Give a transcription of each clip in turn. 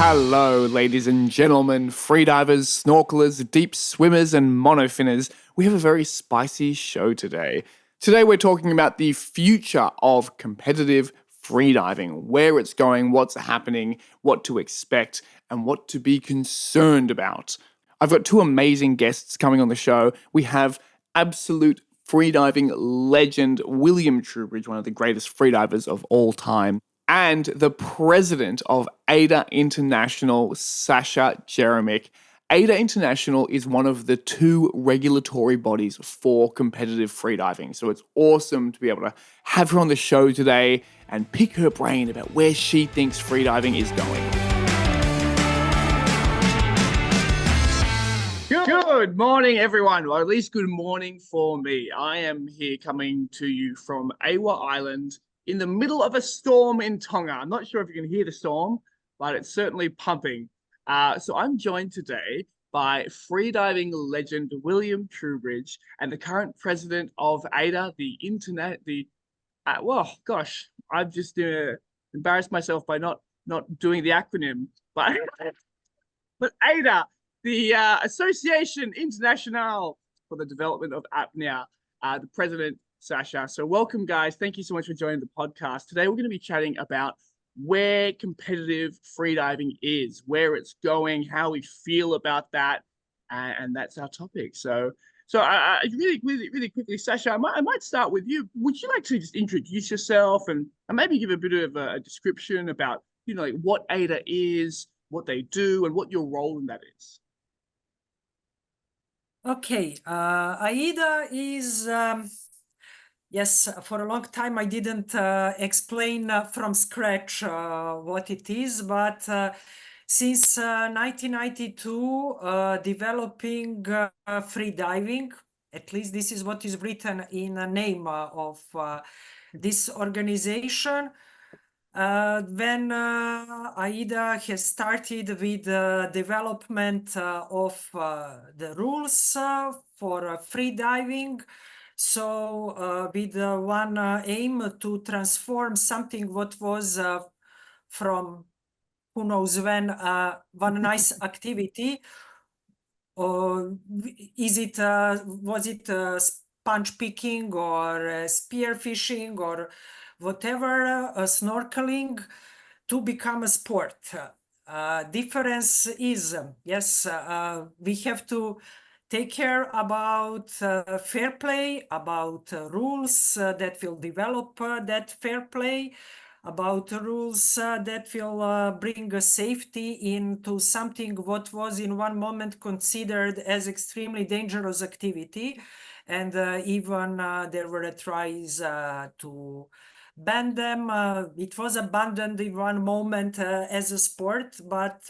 Hello, ladies and gentlemen, freedivers, snorkelers, deep swimmers, and monofinners. We have a very spicy show today. Today, we're talking about the future of competitive freediving, where it's going, what's happening, what to expect, and what to be concerned about. I've got two amazing guests coming on the show. We have absolute freediving legend William Trubridge, one of the greatest freedivers of all time, and the president of AIDA International, Sasha Jeremic. AIDA International is one of the two regulatory bodies for competitive freediving. So it's awesome to be able to have her on the show today and pick her brain about where she thinks freediving is going. Good morning, everyone. Or at least good morning for me. I am here coming to you from Awa Island in the middle of a storm in Tonga. I'm not sure if you can hear the storm, but it's certainly pumping. So I'm joined today by freediving legend William Trubridge and the current president of AIDA, I've just embarrassed myself by not doing the acronym, but AIDA, the Association Internationale for the Development of Apnea, the president, Sasha. So welcome, guys. Thank you so much for joining the podcast. Today, we're going to be chatting about where competitive freediving is, where it's going, how we feel about that, and that's our topic. So I really quickly, Sasha, I might start with you. Would you like to just introduce yourself and maybe give a bit of a description about, like what AIDA is, what they do, and what your role in that is? Okay, AIDA is, yes, for a long time I didn't explain from scratch what it is, but since 1992, developing freediving, at least this is what is written in the name of this organization. When AIDA has started with the development of the rules for freediving, so with one aim to transform something what was from who knows when one nice activity, or was it sponge picking or spear fishing or whatever, snorkeling, to become a sport. Difference is, yes, we have to take care about fair play, about rules that will develop that fair play, about rules that will bring safety into something what was in one moment considered as extremely dangerous activity. And even there were tries to ban them. It was abandoned in one moment as a sport, but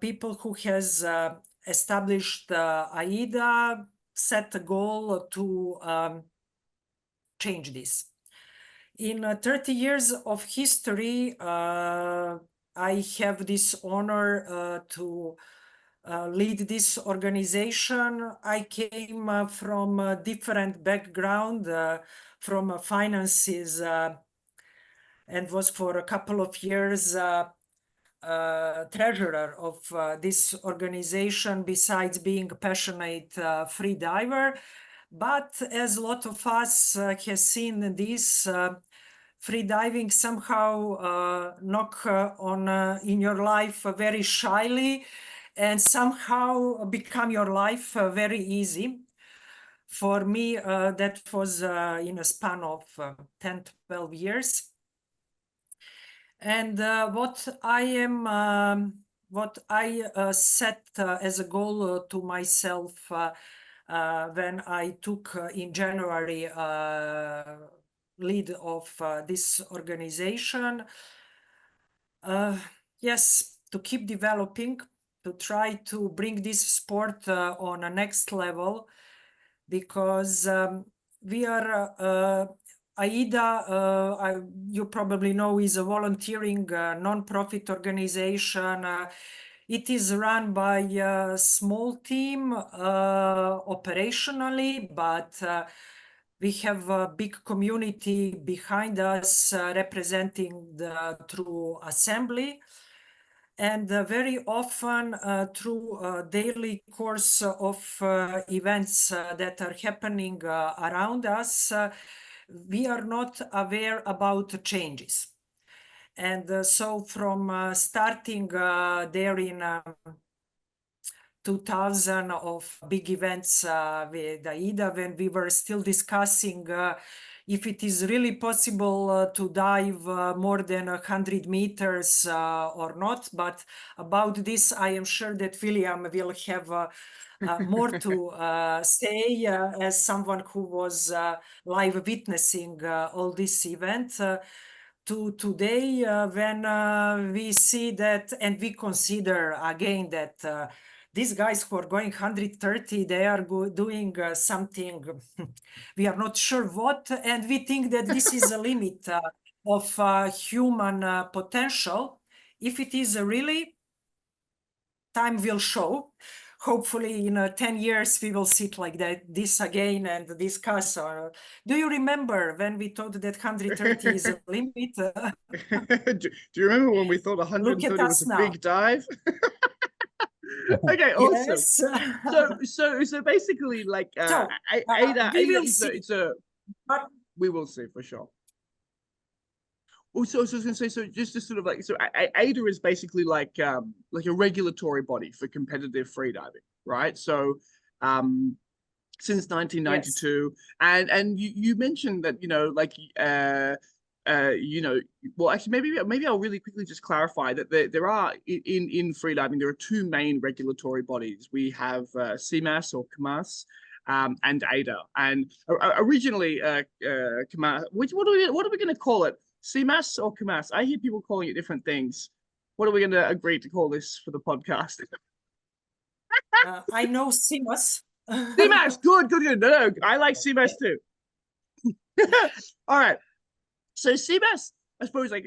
people who has established AIDA set a goal to change this. In 30 years of history, I have this honor to lead this organization. I came from a different background, from finances, and was for a couple of years treasurer of this organization, besides being a passionate free diver. But as a lot of us have seen this, free diving somehow knock on in your life very shyly, and somehow become your life very easy. For me, that was in a span of 10, 12 years. And what I set as a goal to myself when I took in January lead of this organization, yes, to keep developing, to try to bring this sport on a next level, because we are AIDA, you probably know, is a volunteering non-profit organization. It is run by a small team operationally, but we have a big community behind us representing through assembly. And very often through a daily course of events that are happening around us, we are not aware about changes. And so from starting there in 2000 of big events with AIDA, when we were still discussing if it is really possible to dive more than 100 meters or not. But about this, I am sure that William will have more to say as someone who was live witnessing all this event. To today, when we see that and we consider again that these guys who are going 130, they are doing something, we are not sure what, and we think that this is a limit of human potential. If it is really, time will show. Hopefully in 10 years we will sit like this again and discuss. Do you remember when we thought that 130 is a limit? Do you remember when we thought Look at 130 was us a now. big dive? Okay, awesome. Yes. So basically, like So, AIDA, we AIDA will is a, see. it's a But we will see for sure. Also, so I was gonna say, so just to sort of like, so AIDA is basically like a regulatory body for competitive freediving, right? So, since 1992, yes. and you mentioned that, you know, like you know, well, actually, maybe I'll really quickly just clarify that there are in freediving there are two main regulatory bodies. We have CMAS or CMAS. And AIDA, and originally CMAS. What are we going to call it? CMAS or CMAS? I hear people calling it different things. What are we going to agree to call this for the podcast? I know CMAS. CMAS, good. No, I like CMAS too. All right. So CMAS, I suppose, like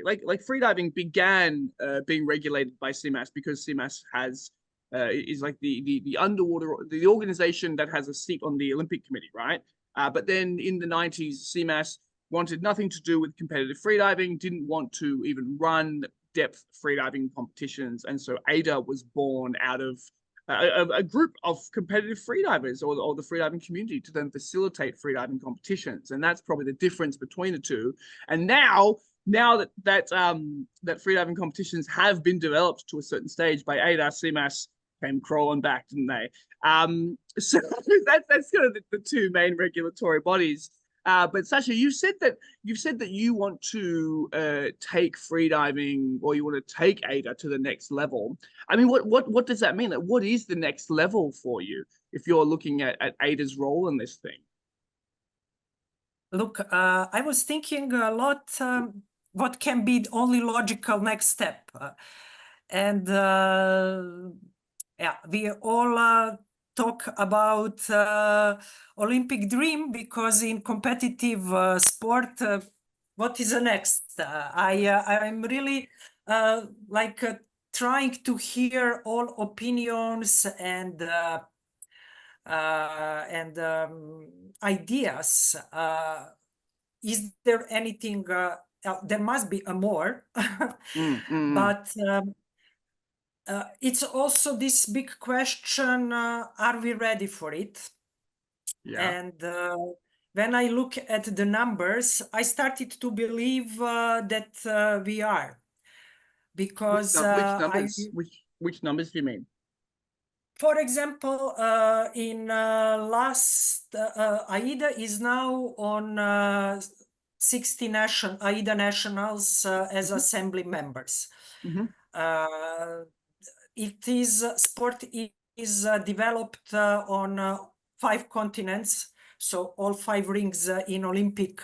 freediving began being regulated by CMAS because CMAS has is like the underwater, the organization that has a seat on the Olympic Committee, right? But then in the 90s, CMAS wanted nothing to do with competitive freediving, didn't want to even run depth freediving competitions, and so AIDA was born out of a group of competitive freedivers or the freediving community to then facilitate freediving competitions, and that's probably the difference between the two. And now that freediving competitions have been developed to a certain stage by AIDA, CMAS came crawling back, didn't they? So that's kind of the two main regulatory bodies. But Sasha, you've said that you want to take freediving, or you want to take AIDA to the next level. I mean, what does that mean? Like, what is the next level for you if you're looking at AIDA's role in this thing? Look, I was thinking a lot what can be the only logical next step. And yeah, we all talk about Olympic dream because in competitive sport, what is the next? I'm really like trying to hear all opinions and ideas. Is there anything? There must be a more, but it's also this big question: are we ready for it? Yeah. And when I look at the numbers, I started to believe that we are, because which numbers do you mean? for example, in last AIDA is now on 60 AIDA nationals as assembly members. It is sport is developed on 5 continents, so all 5 rings in Olympic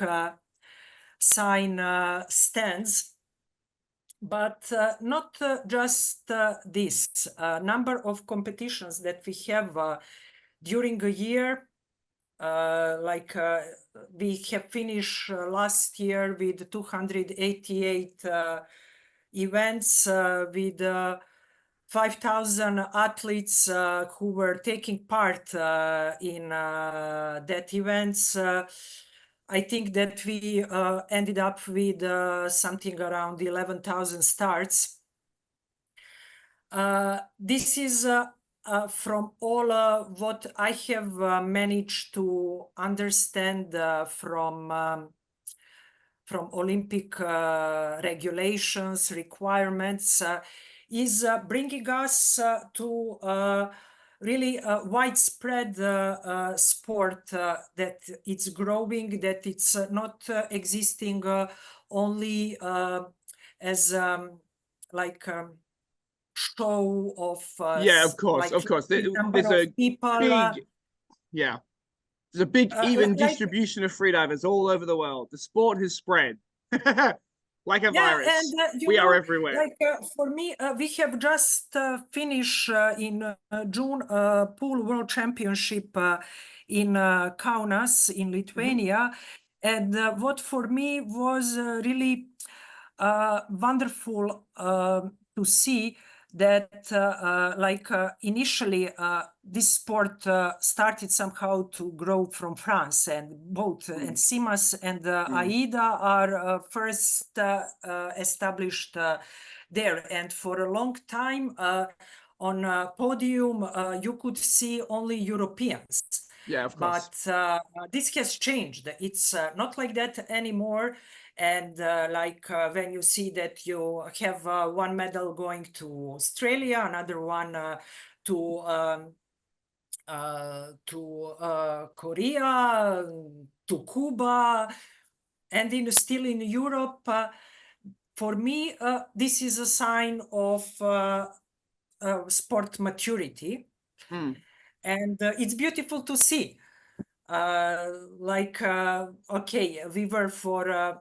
sign stands. But not just this number of competitions that we have during a year. Like we have finished last year with 288 events with 5,000 athletes who were taking part in that events. I think that we ended up with something around 11,000 starts. This is from all what I have managed to understand from Olympic regulations, requirements, is bringing us to really widespread sport that it's growing, that it's not existing only as like show of Yeah, of course, like number There's of a people. big, yeah. There's a big even like distribution of freedivers all over the world. The sport has spread like a Yeah, virus. and We are everywhere. like for me, we have just finished in June pool world championship in Kaunas in Lithuania, and what for me was really wonderful to see that like initially this sport started somehow to grow from France, and both and CIMAS and AIDA are first established there, and for a long time on podium you could see only Europeans. Yeah, of course. But this has changed. It's not like that anymore. And like when you see that you have one medal going to Australia, another one to Korea, to Cuba, and still in Europe, for me, this is a sign of sport maturity. And it's beautiful to see. Like, okay, we were for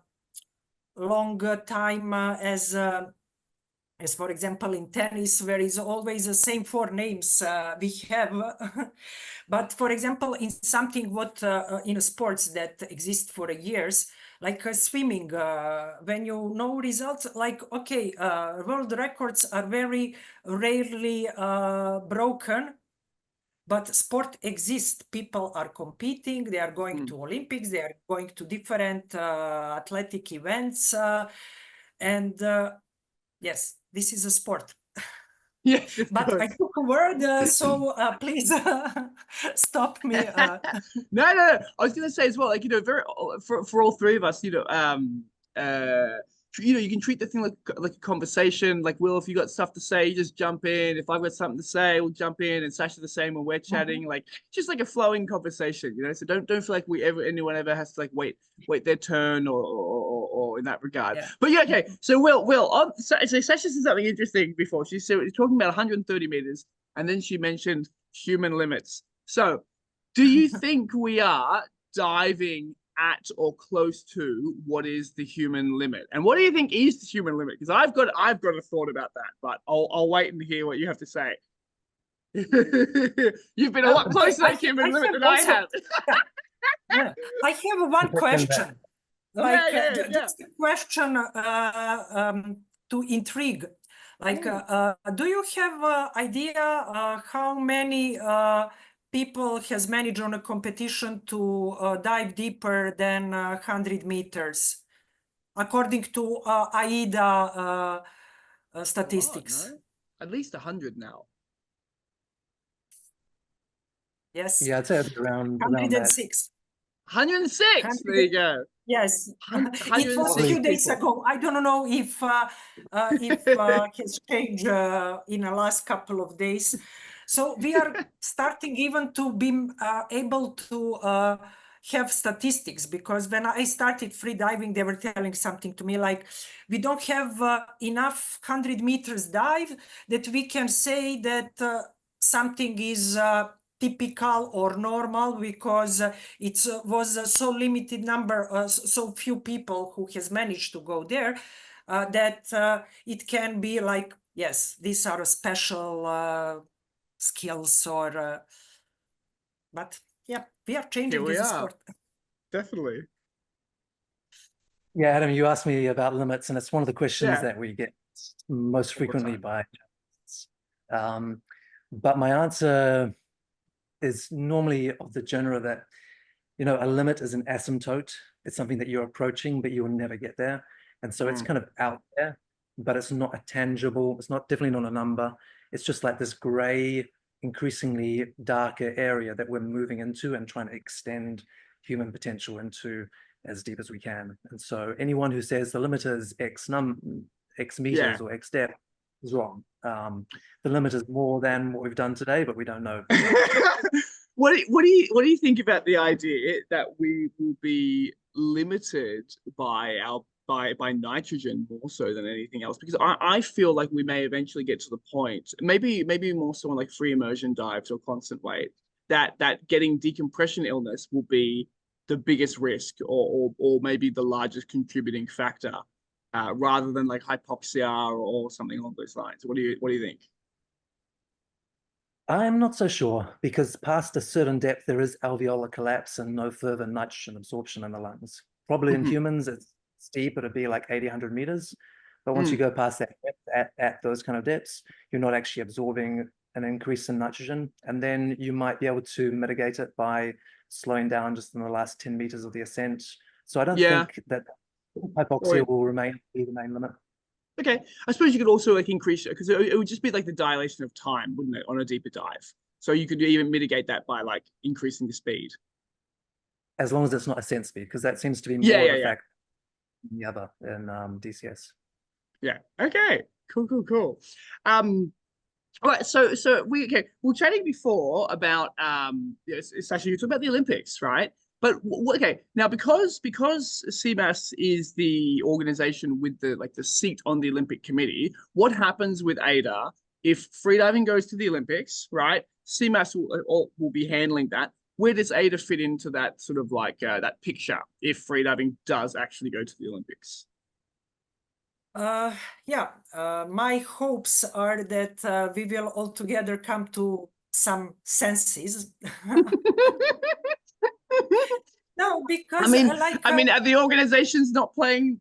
a long time as for example in tennis, where is always the same four names we have. But for example, in something what in sports that exist for years, like swimming, when you know results, like, okay, world records are very rarely broken. But sport exists. People are competing. They are going to Olympics. They are going to different athletic events. And yes, this is a sport. Yes, of But course. I took a word, so please stop me. No. I was gonna say as well, like, you know, very for all three of us, you know, you can treat the thing like a conversation. Like, Will, if you got stuff to say, you just jump in. If I've got something to say, we'll jump in. And Sasha the same when we're chatting. Like, just like a flowing conversation, you know. So don't feel like anyone ever has to like wait their turn or in that regard. Yeah. But yeah, okay. So Will, so Sasha said something interesting before. She said we're talking about 130 meters, and then she mentioned human limits. So, do you think we are diving at or close to what is the human limit? And what do you think is the human limit? Because I've got a thought about that, but I'll wait and hear what you have to say. You've been a lot closer to that human limit than I have. Yeah. I have one question. Like just a question to intrigue. Like, do you have idea how many people has managed on a competition to dive deeper than 100 meters, according to AIDA statistics? Oh, no. At least 100 now. Yes. Yeah, I'd say it's around that. 106. 106. There you go. Yes, it was a 106 few days people. ago. I don't know if has changed in the last couple of days. So we are starting even to be able to have statistics, because when I started free diving, they were telling something to me like, we don't have enough 100 meters dive that we can say that something is typical or normal, because it was so limited number, so few people who has managed to go there, that it can be like, yes, these are special skills, or but yeah, we are changing this sport. Definitely. Yeah, Adam, you asked me about limits, and it's one of the questions that we get most frequently by journalists. But my answer is normally of the genre that, you know, a limit is an asymptote. It's something that you're approaching, but you will never get there. And so it's kind of out there. but it's not a tangible, it's not definitely not a number. It's just like this gray, increasingly darker area that we're moving into and trying to extend human potential into as deep as we can. And so anyone who says the limit is X meters or X depth is wrong. The limit is more than what we've done today, but we don't know. What do you think about the idea that we will be limited by nitrogen more so than anything else? Because I feel like we may eventually get to the point, maybe more so on like free immersion dives or constant weight, that getting decompression illness will be the biggest risk or maybe the largest contributing factor, rather than like hypoxia or something along those lines. What do you think? I'm not so sure, because past a certain depth, there is alveolar collapse and no further nitrogen absorption in the lungs. Probably in humans, it's deep, it'd be like 80, 100 meters. But once you go past that depth, at those kind of depths, you're not actually absorbing an increase in nitrogen. And then you might be able to mitigate it by slowing down just in the last 10 meters of the ascent. So I don't think that hypoxia will remain the main limit. Okay, I suppose you could also like increase it, because it would just be like the dilation of time, wouldn't it, on a deeper dive? So you could even mitigate that by like increasing the speed. As long as it's not ascent speed, because that seems to be more of a factor than the other in DCS. Yeah. Okay. Cool. All right. So we were chatting before about Sasha, you talked about the Olympics, right? But okay, now because CMAS is the organization with the seat on the Olympic Committee, what happens with AIDA if freediving goes to the Olympics, right? CMAS will be handling that. Where does AIDA fit into that sort of like that picture if freediving does actually go to the Olympics? My hopes are that we will all together come to some senses. No, because I mean, are the organizations not playing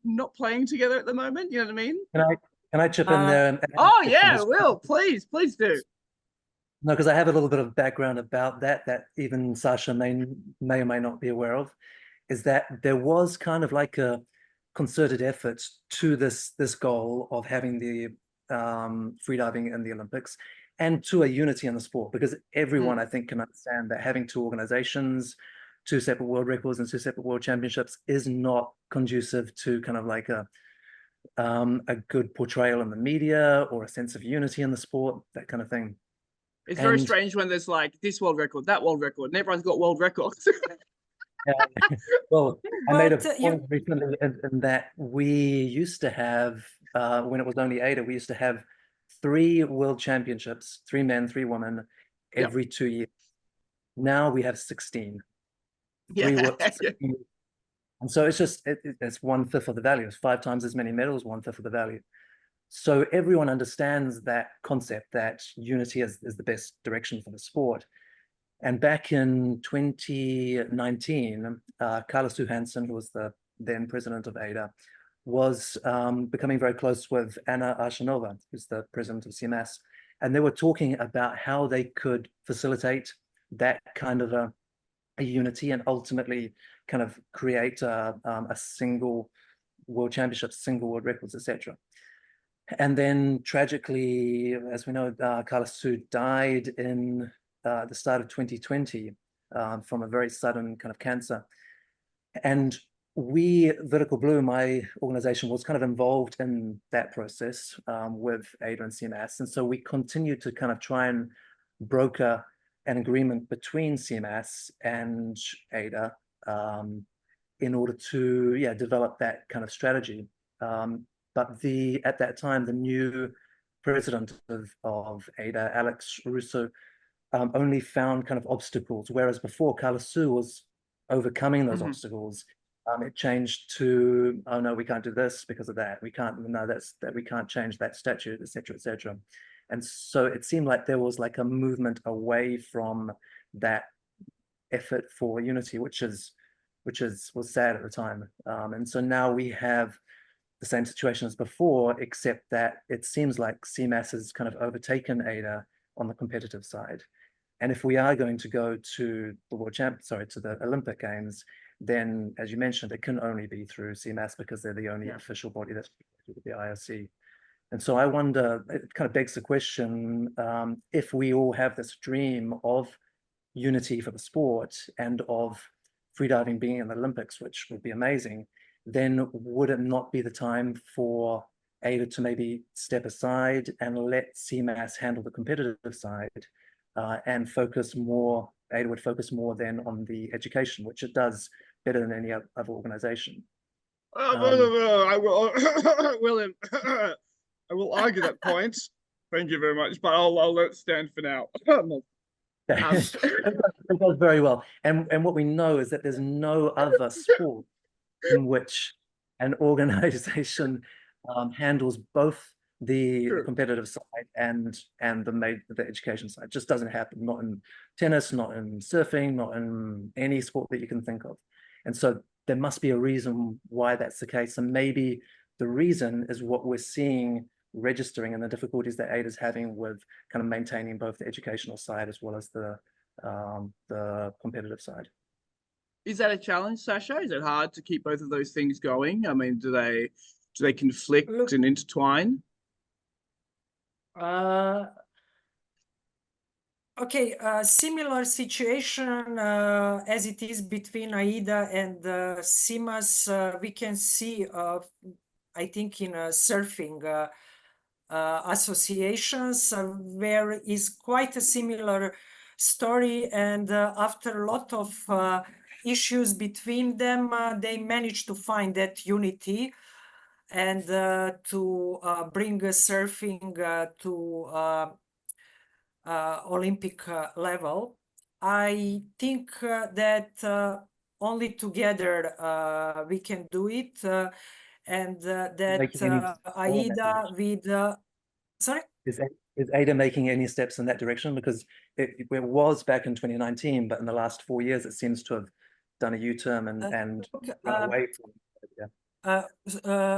together at the moment? You know what I mean? Can I chip in there? Oh yeah, Will, please do. No, because I have a little bit of background about that even Sasha may or may not be aware of, is that there was kind of like a concerted effort to this goal of having the freediving in the Olympics, and to a unity in the sport, because everyone I think can understand that having two organizations, two separate world records and two separate world championships is not conducive to kind of like a good portrayal in the media or a sense of unity in the sport, that kind of thing. It's very strange when there's like this world record, that world record, and everyone's got world records. Well, I made a point recently in that we used to have, when it was only AIDA, we used to have 3 world championships, 3 men, 3 women, every 2 years. Now we have 16. And so it's just, it's 1/5 of the value. It's 5 times as many medals, 1/5 of the value. So everyone understands that concept, that unity is the best direction for the sport. And back in 2019, Carlos Johansson, who was the then president of AIDA, was becoming very close with Anna Arshanova, who's the president of CMAS. And they were talking about how they could facilitate that kind of a unity and ultimately kind of create a single world championship, single world records, etc. And then tragically, as we know, Carlos Su died in the start of 2020 from a very sudden kind of cancer. And we, Vertical Blue, my organization, was kind of involved in that process with AIDA and CMAS. And so we continued to kind of try and broker an agreement between CMAS and AIDA in order to develop that kind of strategy. But at that time, the new president of AIDA, Alex Russo, only found kind of obstacles, whereas before Carlos Su was overcoming those obstacles. It changed to, oh no, we can't do this because of that. We can't, no, we can't change that statute, etc., etc. And so it seemed like there was like a movement away from that effort for unity, which was sad at the time. And so now we have the same situation as before, except that it seems like CMAS has kind of overtaken AIDA on the competitive side. And if we are going to go to the to the Olympic Games, then, as you mentioned, it can only be through CMAS because they're the only official body that's with the IOC. And so I wonder, it kind of begs the question, if we all have this dream of unity for the sport and of freediving being in the Olympics, which would be amazing, then would it not be the time for AIDA to maybe step aside and let CMAS handle the competitive side, and focus more, AIDA would focus more then on the education, which it does better than any other organization. I will, William, I will argue that point. Thank you very much, but I'll let it stand for now. It does very well. And what we know is that there's no other sport in which an organization handles both the competitive side and the education side. It just doesn't happen, not in tennis, not in surfing, not in any sport that you can think of. And so there must be a reason why that's the case. And maybe the reason is what we're seeing registering and the difficulties that AIDA is having with kind of maintaining both the educational side as well as the competitive side. Is that a challenge, Sasha? Is it hard to keep both of those things going? I mean, do they conflict and intertwine? Okay, similar situation as it is between AIDA and CMAS, we can see, I think, in surfing associations, where is quite a similar story, and after a lot of issues between them, they managed to find that unity and to bring surfing to Olympic level. I think that only together we can do it, and that AIDA with sorry? Is AIDA making any steps in that direction? Because it was back in 2019, but in the last 4 years, it seems to have done a U-turn and run away from it. Yeah.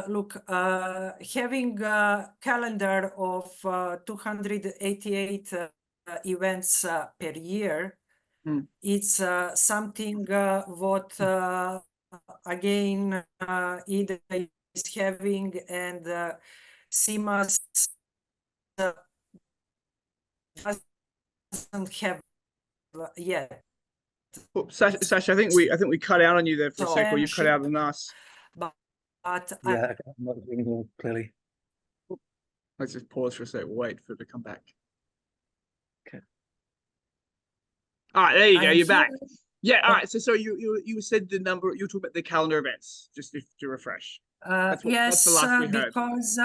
Look, having a calendar of 288 events per year, it's something what again AIDA is having, and CMAS doesn't have yet. Oh, Sasha, I think we cut out on you there for a sec, or you cut out on us. But yeah, I'm not hearing you clearly. Let's just pause for a sec. We'll wait for it to come back. Okay. All right, there you go. You're back. Yeah. All right. So you said the number. You were talking about the calendar events. Just to refresh. Yes, because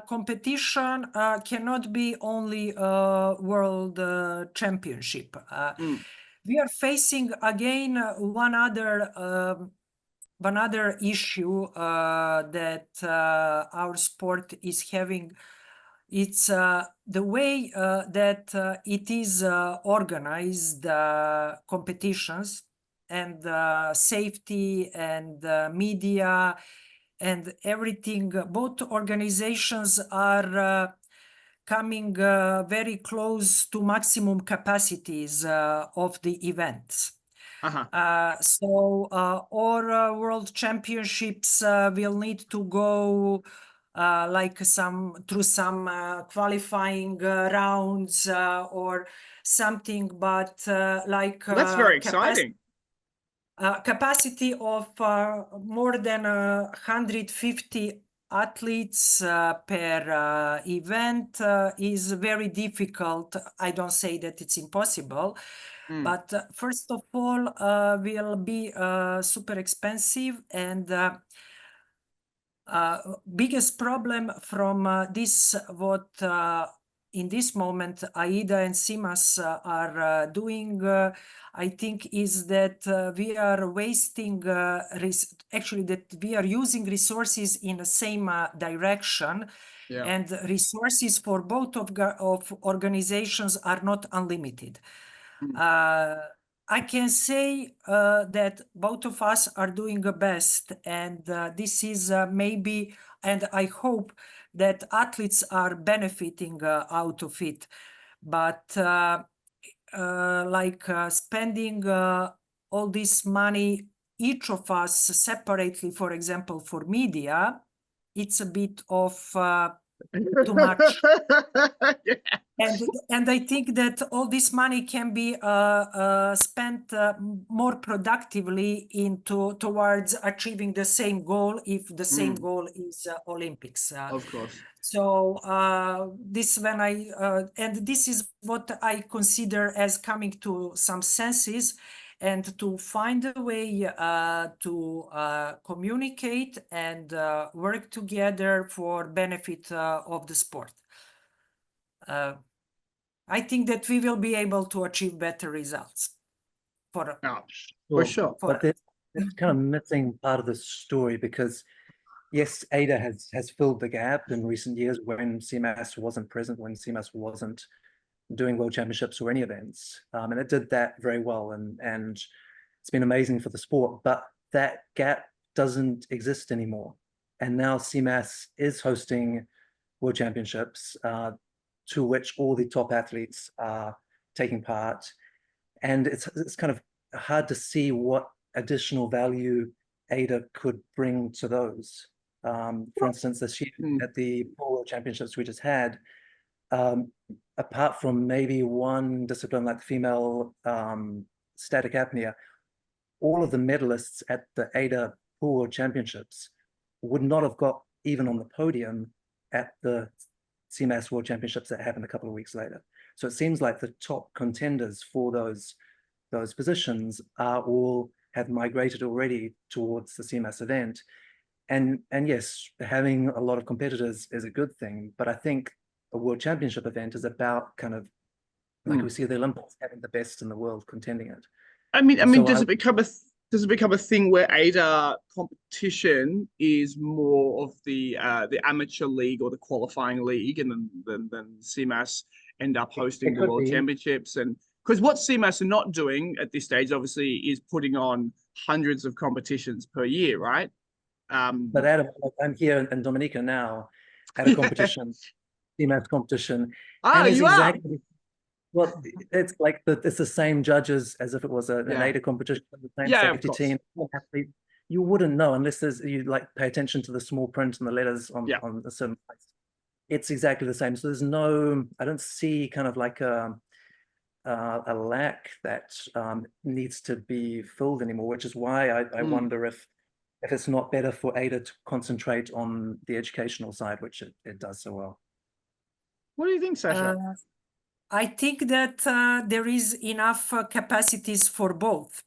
competition cannot be only world championship. We are facing again one other issue that our sport is having. It's the way that it is organized, competitions, and safety and media and everything. Both organizations are coming very close to maximum capacities of the events. So our world championships will need to go like through some qualifying rounds or something, but like that's very exciting. Capacity of more than 150 athletes per event is very difficult. I don't say that it's impossible, but first of all, will be super expensive, and biggest problem from this, what in this moment AIDA and CMAS are doing, I think, is that we are wasting, actually that we are using resources in the same direction, and resources for both of organizations are not unlimited. I can say that both of us are doing the best, and this is maybe, and I hope that athletes are benefiting out of it. But like spending all this money, each of us separately, for example, for media, it's a bit of too much. Yeah. And I think that all this money can be spent more productively towards achieving the same goal, if the same goal is Olympics. Of course. So this and this is what I consider as coming to some senses, and to find a way to communicate and work together for benefit of the sport. I think that we will be able to achieve better results for Sure. But that's kind of missing part of the story, because yes, AIDA has filled the gap in recent years when CMAS wasn't present, when CMAS wasn't doing World Championships or any events, and it did that very well, and it's been amazing for the sport. But that gap doesn't exist anymore, and now CMAS is hosting World Championships, to which all the top athletes are taking part, and it's kind of hard to see what additional value AIDA could bring to those. For instance, this year at the World Championships we just had, apart from maybe one discipline like female static apnea, all of the medalists at the AIDA World Championships would not have got even on the podium at the CMAS World Championships that happened a couple of weeks later. So it seems like the top contenders for those positions have migrated already towards the CMAS event. And yes, having a lot of competitors is a good thing, but I think a World Championship event is about kind of like we see the Olympics, having the best in the world contending it. I mean, So does it become a thing where AIDA competition is more of the amateur league or the qualifying league, and then CMAS end up hosting the World Championships? And because what CMAS are not doing at this stage, obviously, is putting on hundreds of competitions per year, right? But Adam, I'm here in Dominica now at a competition, CMAS competition. Ah, and you are? Well, it's like it's the same judges as if it was an AIDA competition, the same safety team. You wouldn't know unless you like pay attention to the small print and the letters on a certain place. It's exactly the same. So there's I don't see kind of like a lack that needs to be filled anymore, which is why I wonder if it's not better for AIDA to concentrate on the educational side, which it does so well. What do you think, Sasha? I think that there is enough capacities for both.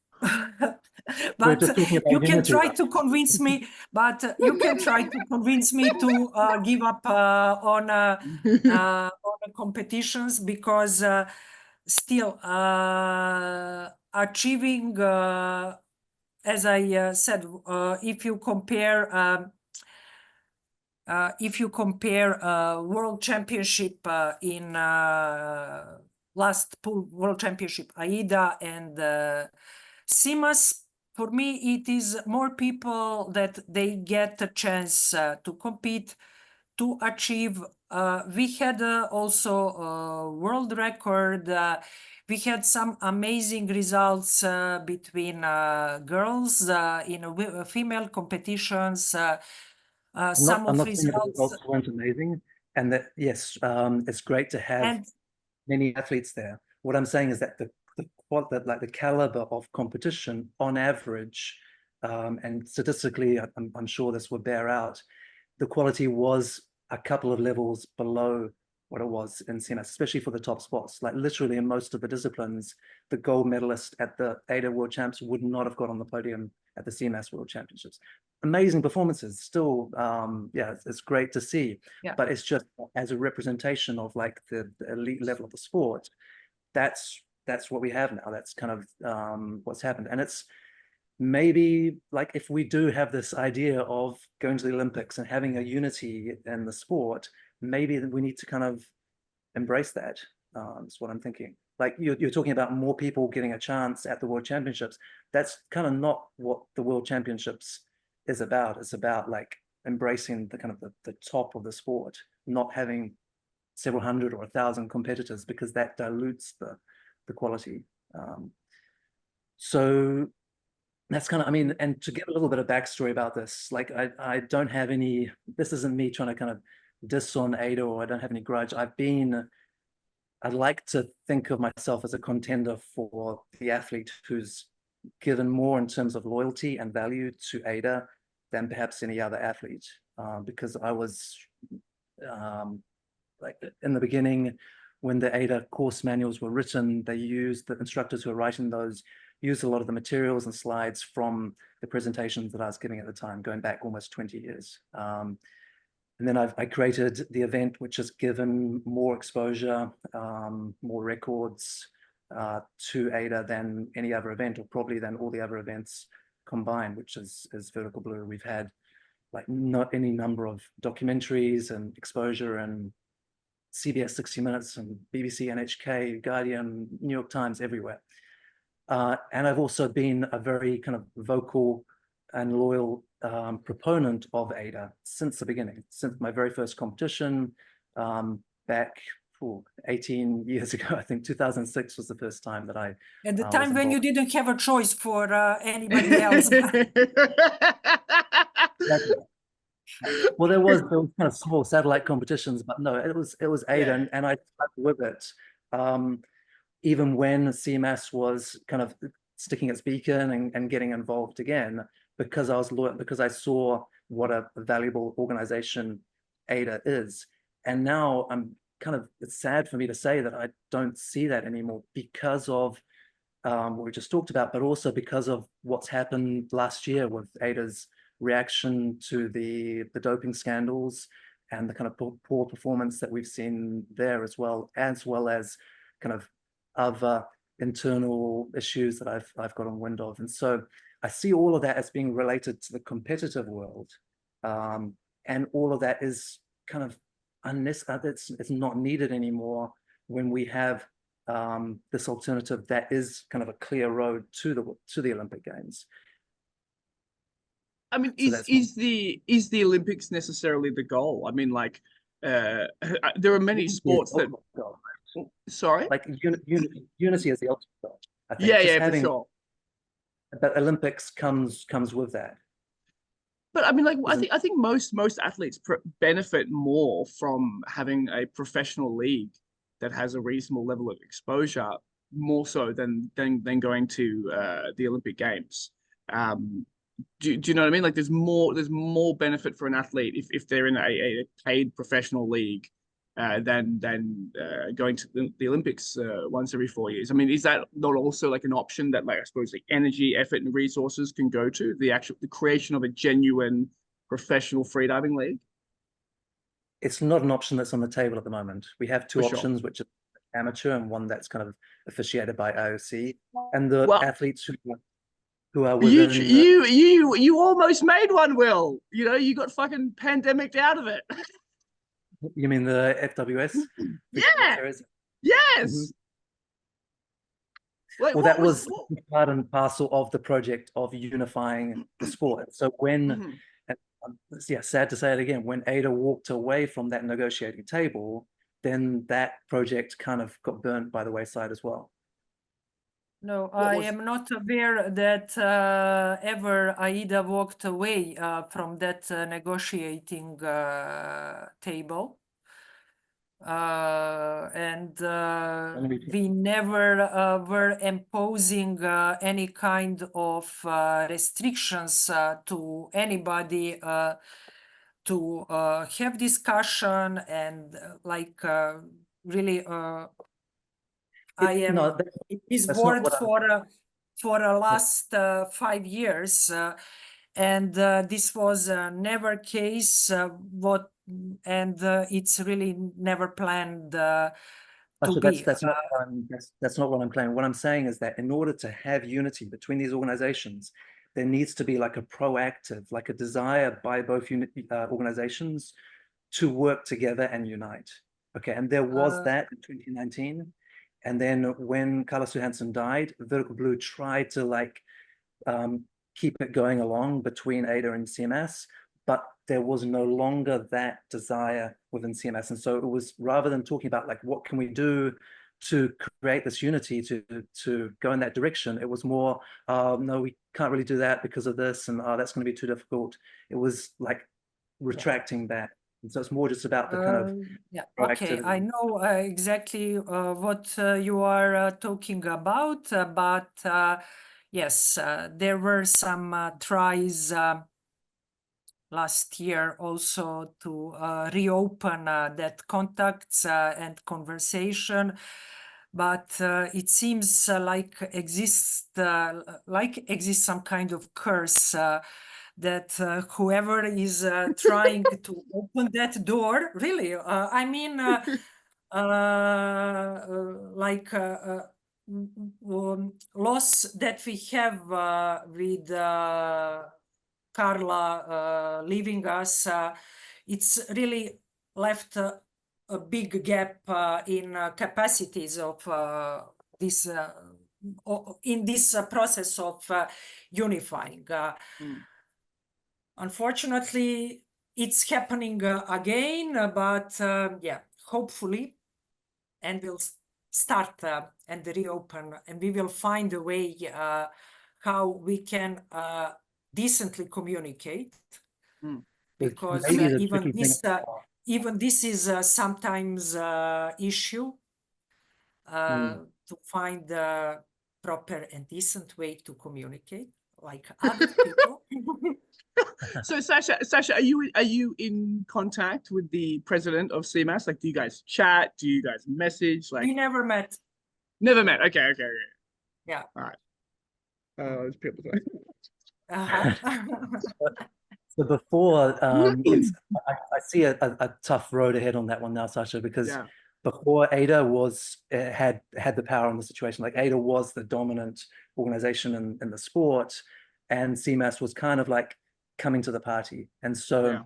But you can try to convince me. But you can try to convince me to give up on the competitions, because still achieving, as I said, if you compare. If you compare World Championship in last World Championship, AIDA and CMAS, for me, it is more people that they get a chance to compete, to achieve. We had also a world record. We had some amazing results between girls in female competitions. Some I'm of not saying that the results results weren't amazing, and that yes, it's great to have many athletes there. What I'm saying is that the caliber of competition on average, and statistically, I'm sure this will bear out, the quality was a couple of levels below what it was in CMAS, especially for the top spots. Like literally in most of the disciplines, the gold medalist at the AIDA World Champs would not have got on the podium at the CMAS World Championships. Amazing performances, still, it's great to see. But it's just as a representation of like the elite level of the sport. That's what we have now. That's kind of what's happened, and it's maybe like if we do have this idea of going to the Olympics and having a unity in the sport, maybe we need to kind of embrace that. That's what I'm thinking. Like you're talking about more people getting a chance at the World Championships. That's kind of not what the World Championships is about. It's about like embracing the kind of the top of the sport, not having several hundred or 1,000 competitors, because that dilutes the quality. So that's kind of, I mean, and to give a little bit of backstory about this, like I don't have any, this isn't me trying to kind of diss on AIDA or I don't have any grudge. I'd like to think of myself as a contender for the athlete who's given more in terms of loyalty and value to AIDA than perhaps any other athlete, because I was like in the beginning, when the AIDA course manuals were written, the instructors who were writing those used a lot of the materials and slides from the presentations that I was giving at the time, going back almost 20 years. And then I created the event, which has given more exposure, more records to AIDA than any other event, or probably than all the other events combined, which is Vertical Blue. We've had like not any number of documentaries and exposure, and CBS 60 Minutes and BBC, NHK, Guardian, New York Times, everywhere. And I've also been a very kind of vocal and loyal proponent of AIDA since the beginning, since my very first competition back 18 years ago. I think 2006 was the first time that I At the time when you didn't have a choice for anybody else. Well, there was kind of small satellite competitions, but no, it was AIDA, and I stuck with it. Even when CMAS was kind of sticking its beak in and getting involved again, because I was loyal, because I saw what a valuable organization AIDA is. And now it's sad for me to say that I don't see that anymore because of what we just talked about, but also because of what's happened last year with AIDA's reaction to the doping scandals and the kind of poor performance that we've seen there, as well as kind of other internal issues that I've gotten wind of. And so I see all of that as being related to the competitive world, and all of that is kind of it's not needed anymore when we have this alternative that is kind of a clear road to the Olympic Games. I mean, is the Olympics necessarily the goal? I mean, like, there are many sports that. Sorry, like unity is the ultimate goal, I think. Yeah, for sure. But Olympics comes with that. But I mean, like, I think most athletes benefit more from having a professional league that has a reasonable level of exposure, more so than going to the Olympic Games. Do you know what I mean? Like, there's more benefit for an athlete if they're in a paid professional league than going to the Olympics once every 4 years. I mean, is that not also like an option that, like, I suppose, like, energy, effort, and resources can go to the creation of a genuine professional freediving league? It's not an option that's on the table at the moment. We have two options, which are amateur and one that's kind of officiated by IOC, and the athletes who are within you almost made one, Will. You know, you got fucking pandemicked out of it. You mean the FWS? Yeah. Yes. Well, that was part and parcel of the project of unifying the sport. So when, sad to say it again, when AIDA walked away from that negotiating table, then that project kind of got burnt by the wayside as well. No, I am not aware that ever AIDA walked away from that negotiating table. And we never were imposing any kind of restrictions to anybody to have discussion and really I am his board for the last 5 years, and this was never case. It's really never planned to be. That's not what I'm playing. What I'm saying is that in order to have unity between these organizations, there needs to be like a proactive, like a desire by both organizations to work together and unite. Okay, and there was that in 2019. And then when Carlos Johansson died, Vertical Blue tried to keep it going along between AIDA and CMS, but there was no longer that desire within CMS. And so it was, rather than talking about like, what can we do to create this unity to go in that direction, it was more, no, we can't really do that because of this, and that's going to be too difficult. It was like retracting that So it's more just about the kind of yeah, okay, I proactivity. know exactly what you are talking about, but yes, there were some tries last year also to reopen that contacts and conversation, but it seems exists some kind of curse that whoever is trying to open that door, really, I mean, loss that we have with Carla leaving us, it's really left a big gap in capacities of this in this process of unifying. Unfortunately, it's happening again, but yeah, hopefully, and we'll start and reopen, and we will find a way how we can decently communicate, because maybe the even tricky thing. even this is sometimes issue to find the proper and decent way to communicate like other people. So Sasha, are you in contact with the president of CMAS? Like, do you guys chat? Do you guys message? Like, We never met. never met. Okay. Yeah. All right. There's people. So before, I see a tough road ahead on that one now, Sasha, because Yeah. before AIDA was had the power in the situation. Like AIDA was the dominant organization in the sport, and CMAS was kind of like coming to the party. And so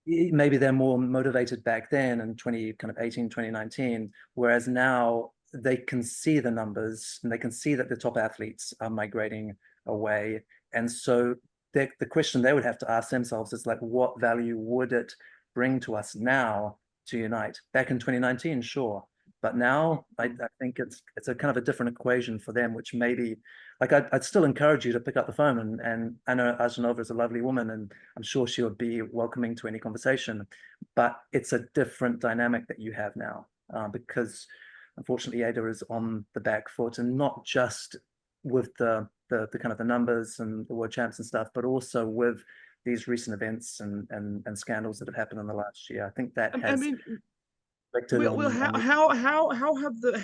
maybe they're more motivated back then in 2018, 2019, whereas now they can see the numbers and they can see that the top athletes are migrating away. And so the question they would have to ask themselves is like, what value would it bring to us now to unite? Back in 2019, sure. But now I think it's a kind of a different equation for them, which maybe, like, I'd still encourage you to pick up the phone, and I know Arjanova is a lovely woman and I'm sure she would be welcoming to any conversation, but it's a different dynamic that you have now, because unfortunately AIDA is on the back foot, and not just with the kind of the numbers and the world champs and stuff, but also with these recent events and scandals that have happened in the last year. I think that has. I mean, Will, how have the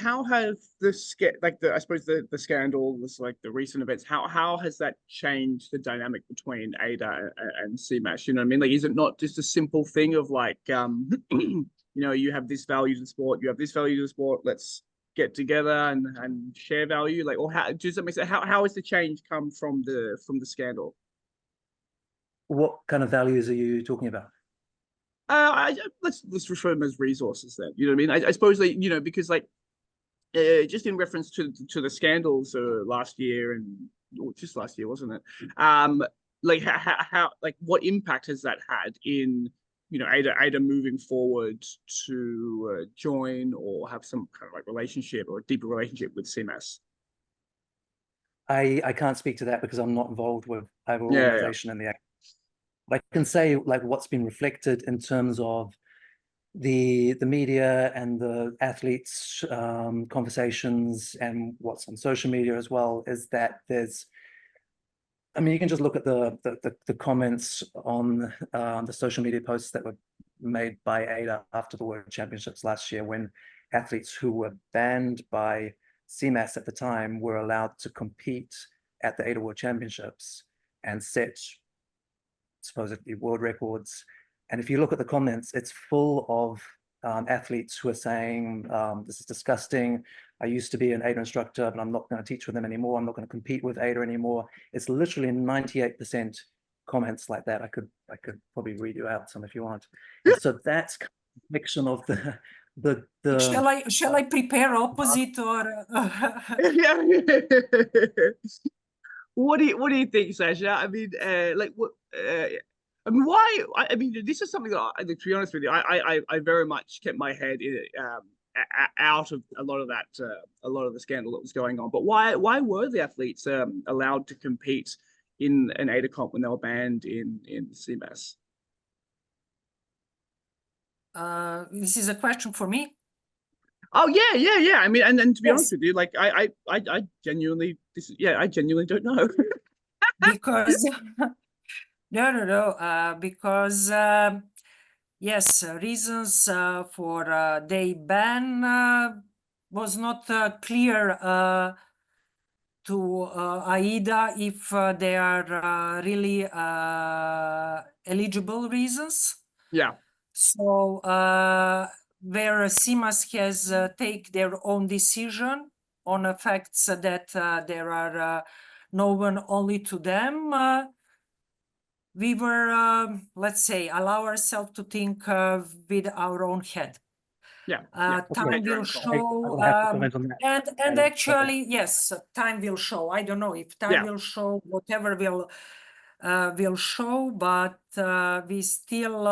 I suppose the scandals, like the recent events, how has that changed the dynamic between AIDA and CMAS? You know what I mean? Like, is it not just a simple thing of like, you know, you have this value to the sport, you have this value to the sport, let's get together and share value? Like, or how does that make sense? How has the change come from the scandal? What kind of values are you talking about? Let's refer them as resources then. You know what I mean? I suppose they, you know, because like just in reference to the scandals last year, and just last year, wasn't it? Like how like what impact has that had in, you know, AIDA moving forward to join or have some kind of like relationship or a deeper relationship with CMAS? I can't speak to that because I'm not involved with either organization in the act. I can say like what's been reflected in terms of the media and the athletes' conversations and what's on social media as well is that there's, I mean, you can just look at the comments on the social media posts that were made by AIDA after the World Championships last year, when athletes who were banned by CMAS at the time were allowed to compete at the AIDA World Championships and set supposedly world records. And if you look at the comments, it's full of athletes who are saying, this is disgusting. I used to be an AIDA instructor, but I'm not going to teach with them anymore. I'm not going to compete with AIDA anymore. It's literally 98% comments like that. I could probably read you out some if you want. And so that's a mixture of the Shall I prepare opposite or? What do you think, Sasha? I mean, like what? I mean, why? I mean, this is something that, to be honest with you, I very much kept my head in, out of a lot of that, a lot of the scandal that was going on. But why were the athletes allowed to compete in an AIDA comp when they were banned in CMAS? This is a question for me. Oh yeah. I mean, and to be honest Yes. with you, like I genuinely I genuinely don't know. Because no, because yes, reasons for they ban was not clear to AIDA if they are really eligible reasons. Yeah. So where CMAS has take their own decision on the facts that there are known only to them, we were, let's say, allow ourselves to think with our own head. Yeah. Time Your will own call. show, I don't have to comment on that. and actually, yes, time will show. I don't know if time Yeah. will show, whatever will show, but we still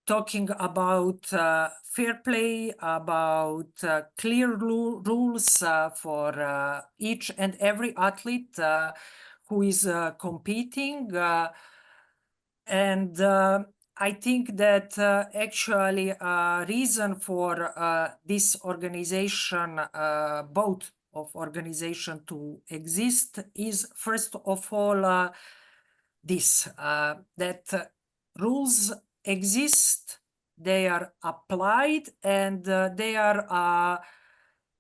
talking about fair play, about clear rules for each and every athlete who is competing. And I think that actually reason for this organization, both of organization to exist is first of all this, that rules exist, they are applied, and they are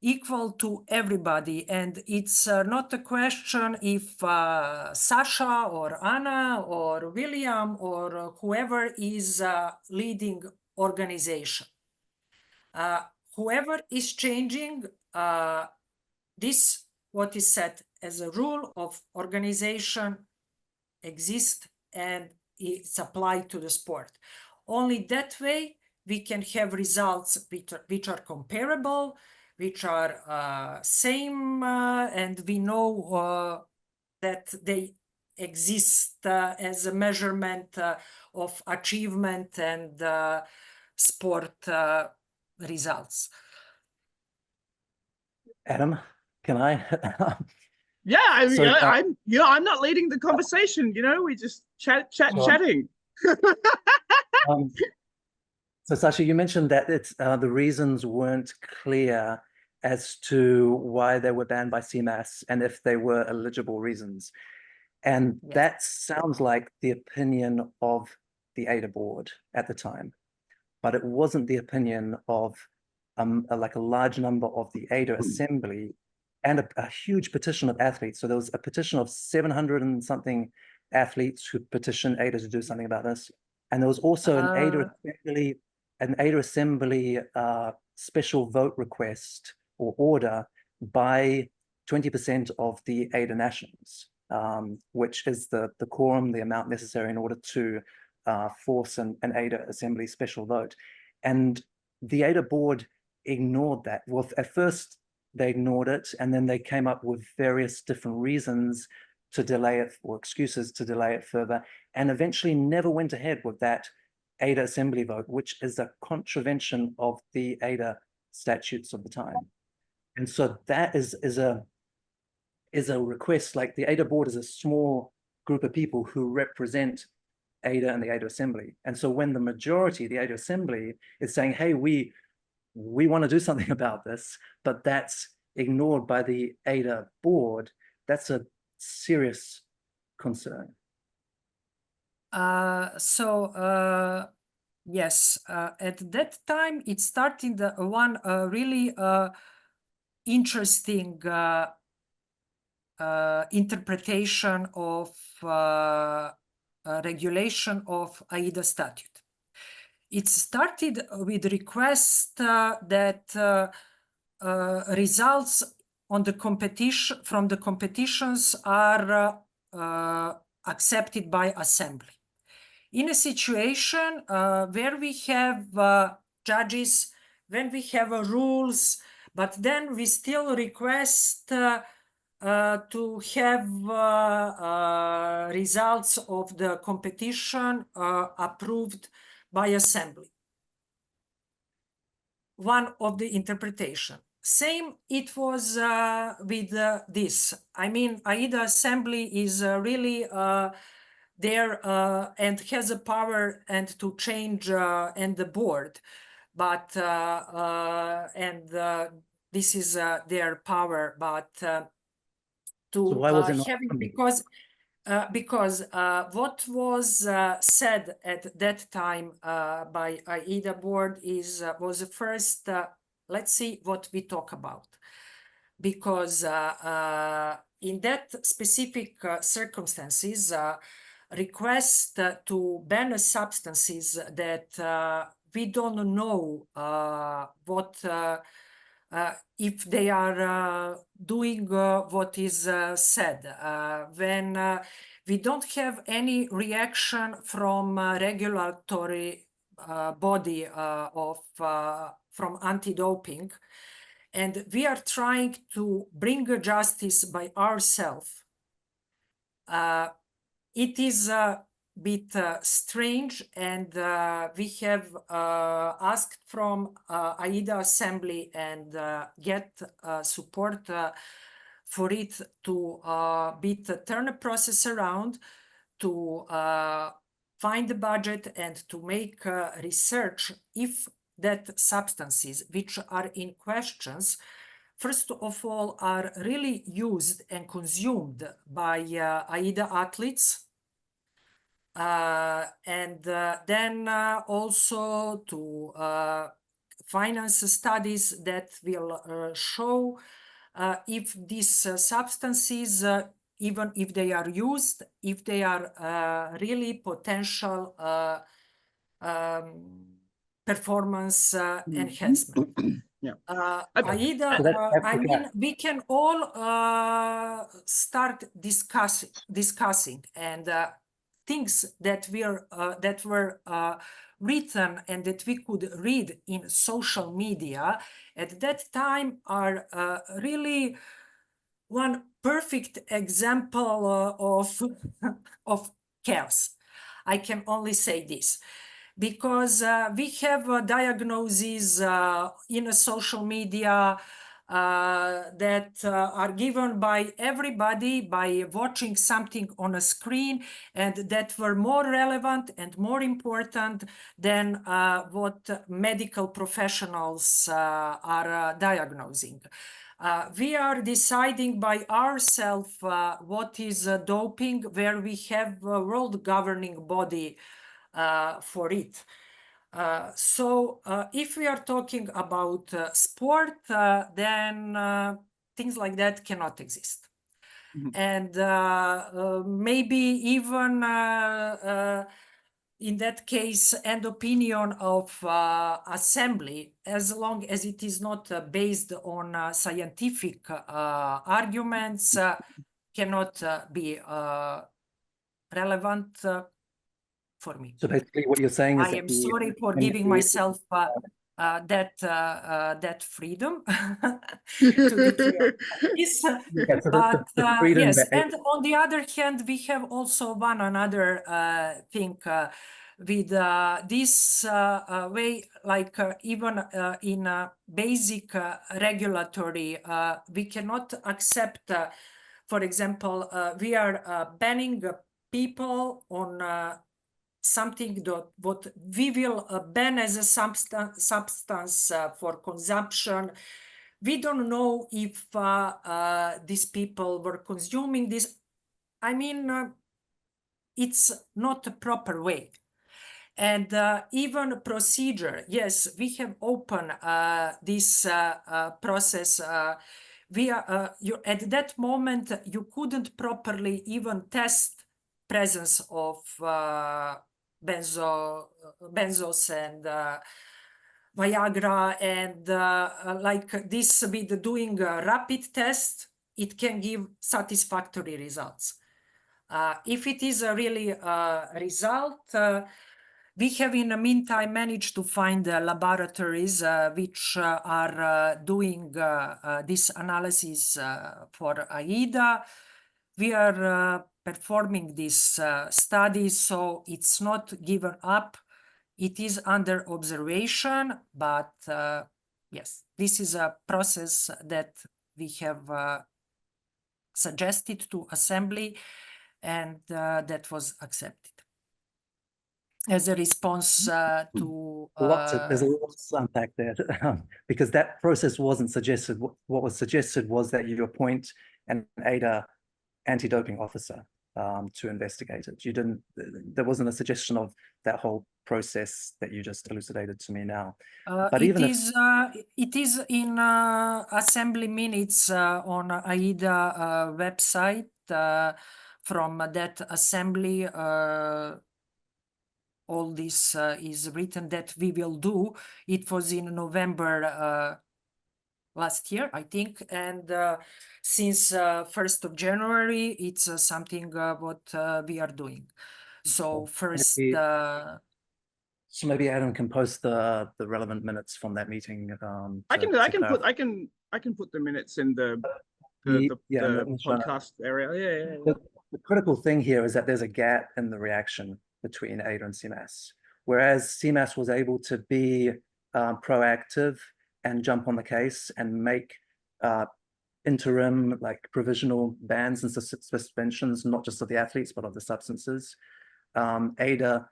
equal to everybody. And it's not a question if Sasha or Anna or William or whoever is leading organization. Whoever is changing this, what is set as a rule of organization exists and it's applied to the sport. Only that way we can have results which are comparable, which are same, and we know that they exist as a measurement of achievement and sport results. Adam, can I? Yeah, I mean, So, I'm not leading the conversation. We just chatting. Um, so Sasha, you mentioned that it's the reasons weren't clear as to why they were banned by CMAS and if they were eligible reasons. And Yes. that sounds like the opinion of the AIDA board at the time, but it wasn't the opinion of like a large number of the AIDA assembly and a huge petition of athletes. So there was a petition of 700 and something athletes who petitioned AIDA to do something about this. And there was also an AIDA assembly special vote request or order by 20% of the AIDA nations, which is the quorum, the amount necessary in order to force an AIDA assembly special vote. And the AIDA board ignored that. Well, at first they ignored it, and then they came up with various different reasons to delay it, or excuses to delay it further, and eventually never went ahead with that AIDA assembly vote, which is a contravention of the AIDA statutes of the time. And so that is a request. Like the AIDA board is a small group of people who represent AIDA and the AIDA assembly. And so when the majority, the AIDA assembly, is saying, hey, we want to do something about this, but that's ignored by the AIDA board, that's a serious concern. Yes, at that time it started one really interesting interpretation of regulation of AIDA statute. It started with request that results on the competition from the competitions are accepted by assembly. In a situation where we have judges, when we have rules, but then we still request to have results of the competition approved by assembly. One of the interpretation. Same it was with this. I mean, AIDA assembly is really there and has a power and to change and the board, but this is their power, but to So why was it not having funded? because what was said at that time by AIDA board was first, let's see what we talk about, because in that specific circumstances, request to ban substances that we don't know what if they are doing what is said. When we don't have any reaction from regulatory body from anti-doping, and we are trying to bring justice by ourselves. It is a bit strange, and we have asked from AIDA Assembly and get support for it to turn the process around, to find the budget and to make research if that substances which are in questions, first of all, are really used and consumed by AIDA athletes, and then also to finance studies that will show if these substances, even if they are used, if they are really potential performance enhancement. Yeah. AIDA, So that's I the mean, gap. we can all start discussing and things that were written and that we could read in social media at that time are really one perfect example of chaos. I can only say this, because we have diagnoses in social media that are given by everybody by watching something on a screen, and that were more relevant and more important than what medical professionals are diagnosing. We are deciding by ourselves what is doping, where we have a world governing body for it. So if we are talking about sport, then things like that cannot exist. And maybe even in that case, and opinion of assembly, as long as it is not based on scientific arguments, cannot be relevant for me. So basically what you're saying is I that am sorry for giving myself that freedom to declare this, Yeah, so but the freedom yes, that and on the other hand, we have also one another thing with this way, like even in basic regulatory, we cannot accept, for example, we are banning people on something that what we will ban as a substance for consumption. We don't know if these people were consuming this. I mean, it's not a proper way. And even procedure, yes, we have opened this process. At that moment, you couldn't properly even test presence of benzos and Viagra, and like this with doing a rapid test, it can give satisfactory results. If it is a really result, we have in the meantime managed to find laboratories which are doing this analysis for AIDA. We are performing this study, so it's not given up. It is under observation, but yes, this is a process that we have suggested to Assembly, and that was accepted as a response to There's a lot to unpack there because that process wasn't suggested. What was suggested was that you appoint an AIDA anti-doping officer to investigate it. You didn't. There wasn't a suggestion of that whole process that you just elucidated to me now. But it is in assembly minutes on AIDA website from that assembly. All this is written that we will do. It was in November last year, I think, and since 1st of January, it's something what we are doing. So first, so maybe Adam can post the relevant minutes from that meeting. I can put the minutes in the podcast area. Yeah. The critical thing here is that there's a gap in the reaction between AIDA and CMAS, whereas CMAS was able to be proactive and jump on the case and make interim, like provisional bans and suspensions, not just of the athletes, but of the substances. AIDA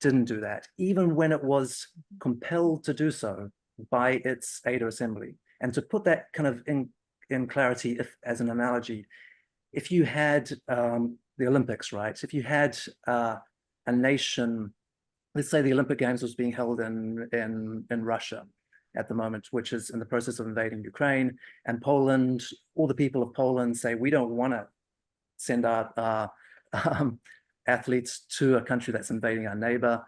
didn't do that, even when it was compelled to do so by its AIDA assembly. And to put that kind of in clarity, as an analogy, if you had the Olympics, right? If you had a nation, let's say the Olympic Games was being held in Russia at the moment, which is in the process of invading Ukraine, and Poland, all the people of Poland say, we don't want to send our athletes to a country that's invading our neighbor.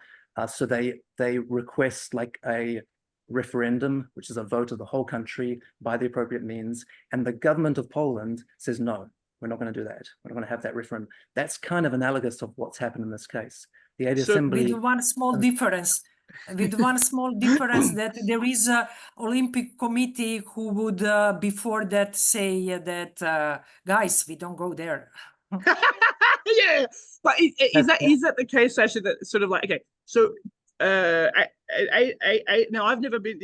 So they request like a referendum, which is a vote of the whole country by the appropriate means. And the government of Poland says, no, we're not going to do that. We're not going to have that referendum. That's kind of analogous of what's happened in this case. The AIDA assembly. With one small difference. With one small difference that there is a Olympic committee who would before that say that guys, we don't go there. Yeah, but is that the case, Sasha? That sort of like, okay, so now I've never been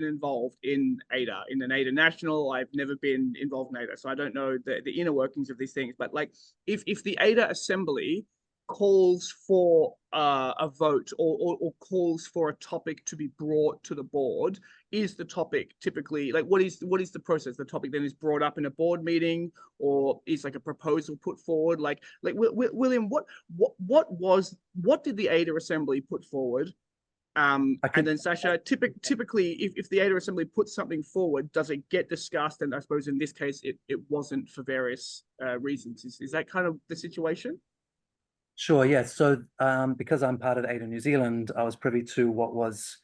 involved in AIDA, in an AIDA national. I've never been involved in AIDA, so I don't know the inner workings of these things. But like, if the AIDA assembly calls for a vote or calls for a topic to be brought to the board, is the topic typically like what is the process? The topic then is brought up in a board meeting, or is like a proposal put forward? Like William, what did the AIDA assembly put forward? And then Sasha, typically if the AIDA assembly puts something forward, does it get discussed? And I suppose in this case it wasn't for various reasons. Is that kind of the situation? Sure, yeah. So because I'm part of AIDA New Zealand, I was privy to what was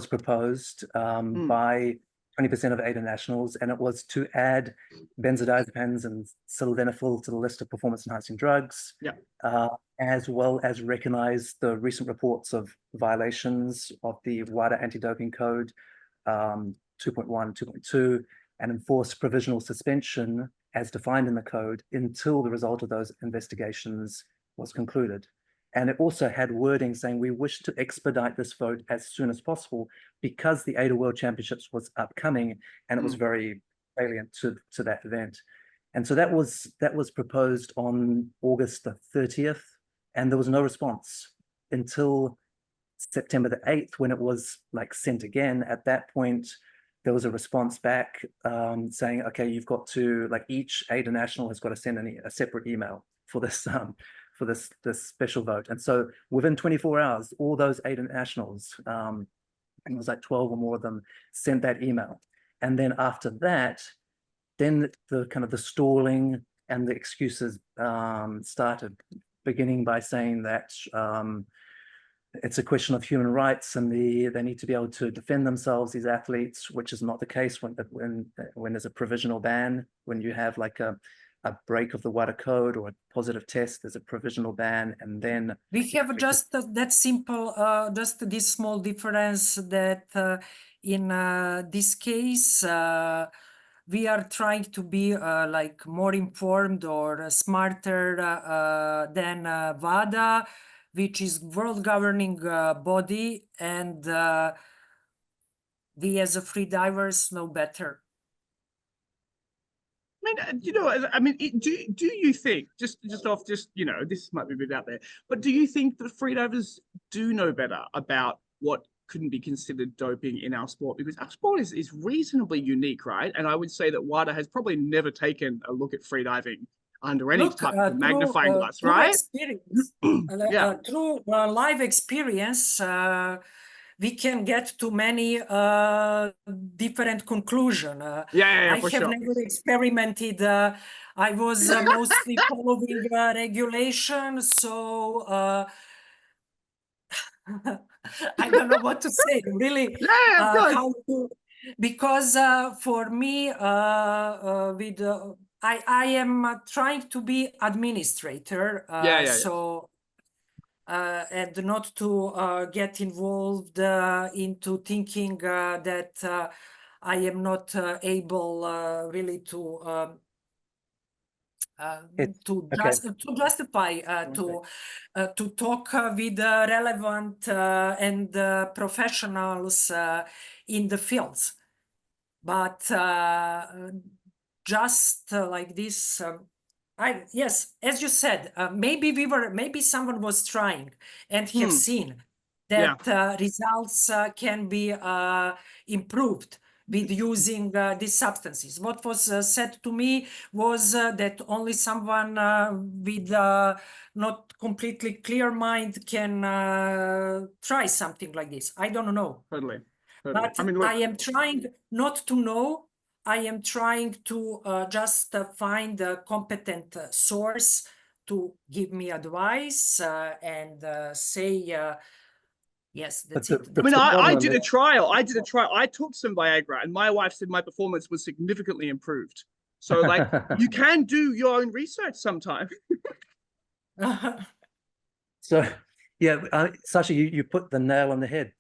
proposed by 20% of AIDA nationals, and it was to add benzodiazepines and sildenafil to the list of performance-enhancing drugs, as well as recognize the recent reports of violations of the WADA anti-doping code 2.1, 2.2, and enforce provisional suspension as defined in the code until the result of those investigations was concluded. And it also had wording saying we wish to expedite this vote as soon as possible because the AIDA World Championships was upcoming and it was very salient to that event. And so that was proposed on August the 30th, and there was no response until September the 8th when it was like sent again. At that point, there was a response back saying, okay, you've got to, like, each AIDA national has got to send a separate email for this this special vote. And so within 24 hours, all those AIDA nationals, and it was like 12 or more of them, sent that email. And then after that, then the kind of the stalling and the excuses started, beginning by saying that it's a question of human rights and they need to be able to defend themselves, these athletes, which is not the case when there's a provisional ban. When you have like a break of the WADA code or a positive test, there's a provisional ban, and then we have just that simple, just this small difference that in this case we are trying to be like more informed or smarter than WADA, which is world governing body, and we as a free divers know better. I mean, do you think just off this might be a bit out there, but do you think that freedivers do know better about what couldn't be considered doping in our sport? Because our sport is reasonably unique, right? And I would say that WADA has probably never taken a look at freediving under any type of magnifying glass, right? Through live experience, we can get to many different conclusions. I have never experimented. I was mostly following regulation, so I don't know what to say. Really, how to, because for me, I am trying to be administrator, so. And not to get involved into thinking that I am not able really to justify to talk with relevant and professionals in the fields, but just like this. Yes, as you said, maybe someone was trying and have seen that results can be improved with using these substances. What was said to me was that only someone with not completely clear mind can try something like this. I don't know. Totally. But I mean, I am trying not to know. I am trying to just find a competent source to give me advice and say, yes, that's it. I mean, I did a trial. I took some Viagra, and my wife said my performance was significantly improved. So, like, you can do your own research sometime. So, yeah, Sasha, you put the nail on the head.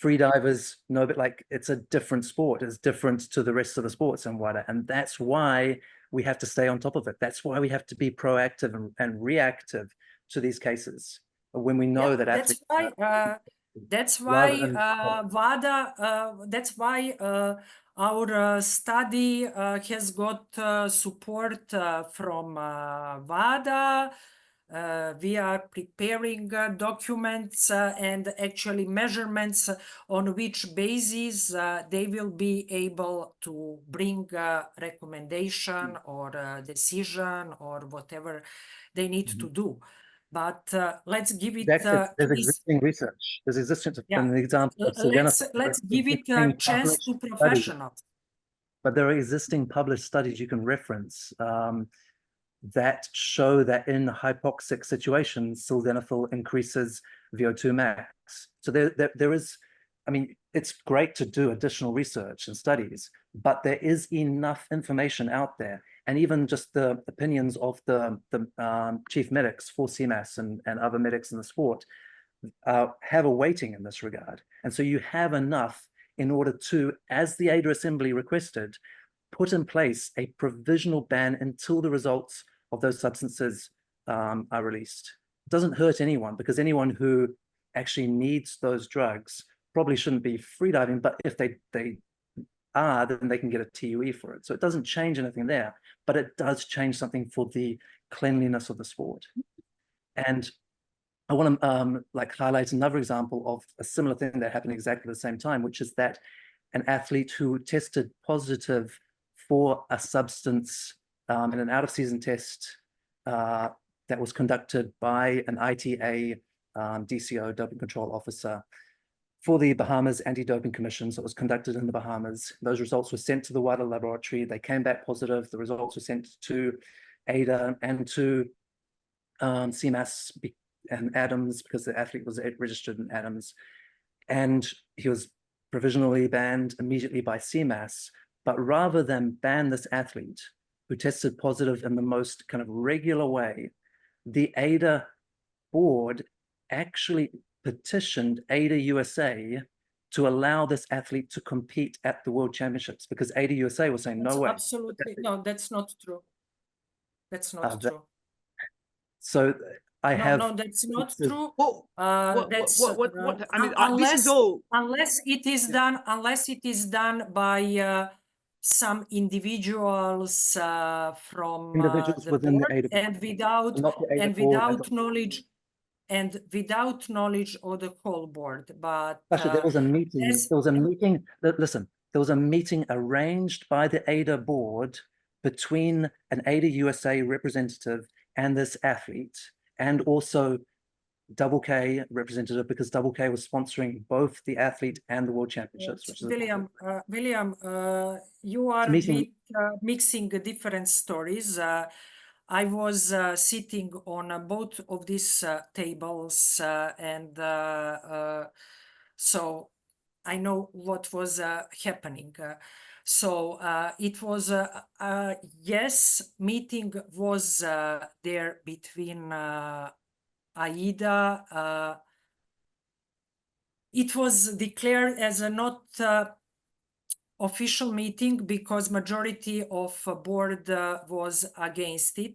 Freedivers know, but like it's a different sport. It's different to the rest of the sports and whatnot, and that's why we have to stay on top of it. That's why we have to be proactive and reactive to these cases when we know that. That's why WADA. That's why our study has got support from WADA. We are preparing documents and actually measurements on which basis they will be able to bring a recommendation or a decision or whatever they need to do. But let's give it. There's existing research. There's existing an example. Let's give it a chance to professionals. But there are existing published studies you can reference that show that in hypoxic situations, sildenafil increases VO2 max. So there is, I mean, it's great to do additional research and studies, but there is enough information out there. And even just the opinions of the chief medics for CMAS and other medics in the sport have a weighting in this regard. And so you have enough in order to, as the AIDA Assembly requested, put in place a provisional ban until the results of those substances are released. It doesn't hurt anyone, because anyone who actually needs those drugs probably shouldn't be freediving, but if they are, then they can get a TUE for it. So it doesn't change anything there, but it does change something for the cleanliness of the sport. And I want to highlight another example of a similar thing that happened exactly at the same time, which is that an athlete who tested positive for a substance in an out-of-season test that was conducted by an ITA DCO, doping control officer, for the Bahamas Anti-Doping Commission. So it was conducted in the Bahamas. Those results were sent to the WADA laboratory. They came back positive. The results were sent to AIDA and to CMAS and Adams, because the athlete was registered in Adams. And he was provisionally banned immediately by CMAS. But rather than ban this athlete who tested positive in the most kind of regular way, the AIDA board actually petitioned AIDA USA to allow this athlete to compete at the World Championships, because AIDA USA was saying, no way. Absolutely, no, that's not true. That's not true. So I have. No, that's not true. This is all. Unless it is done by some individuals from Individuals the within the board, AIDA board, and without not the AIDA board without knowledge of the whole board. But Actually, there was a meeting. as- There was a meeting. Listen, there was a meeting arranged by the AIDA board between an AIDA USA representative and this athlete, and also Double K representative, because Double K was sponsoring both the athlete and the World Championships. Which is William, you are meeting- mixing different stories. I was sitting on both of these tables, and so I know what was happening. So it was, yes, meeting was there between AIDA. It was declared as a not official meeting because majority of board was against it.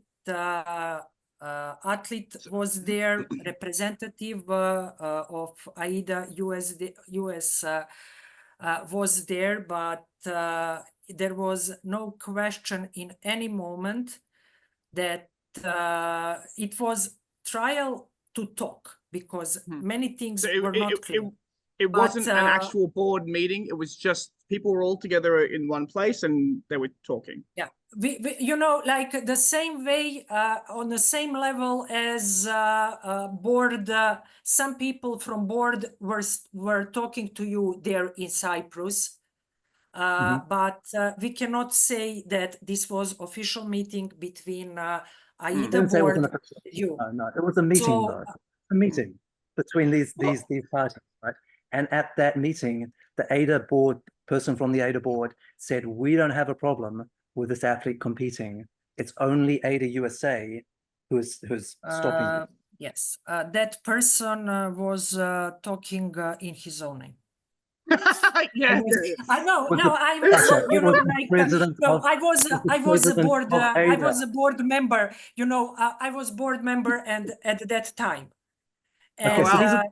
Athlete was there, representative of AIDA US was there, but there was no question in any moment that it was trial to talk, because many things So were not clear. It wasn't an But, actual board meeting. It was just people were all together in one place and they were talking. Yeah, we you know, like the same way, on the same level as board. Some people from board were talking to you there in Cyprus, but we cannot say that this was official meeting between AIDA Didn't say it was an board. official. You. No, it was a meeting So, though. A meeting between these parties, right? And at that meeting, the AIDA board person from the AIDA board said, "We don't have a problem with this athlete competing. It's only AIDA USA who's stopping it." Yes, that person was talking in his own name. Yeah. I know. Was No, the- I was. Sasha, You it know, was the like president no, of- I was a president board. of I AIDA. was a board member. You know, I was board member, and at that time, Okay, and so these are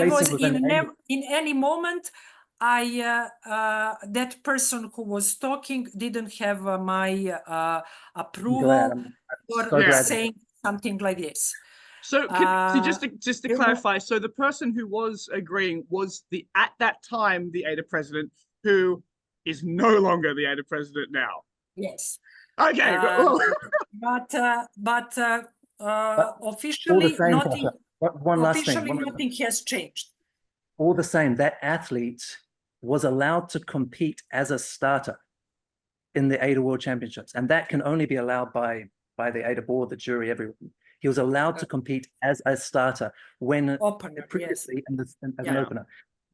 I was within AIDA. in any moment. That person who was talking didn't have my approval I'm for so glad. saying something like this. So, just to you know- clarify, so the person who was agreeing was at that time the AIDA president, who is no longer the AIDA president now. Yes. Okay, But all officially the same, nothing. Sasha, one last thing. Officially, nothing has changed. All the same, that athlete was allowed to compete as a starter in the AIDA World Championships, and that can only be allowed by the AIDA board, the jury, everyone. He was allowed to compete as a starter when Opener, yes. previously as an Yeah. opener.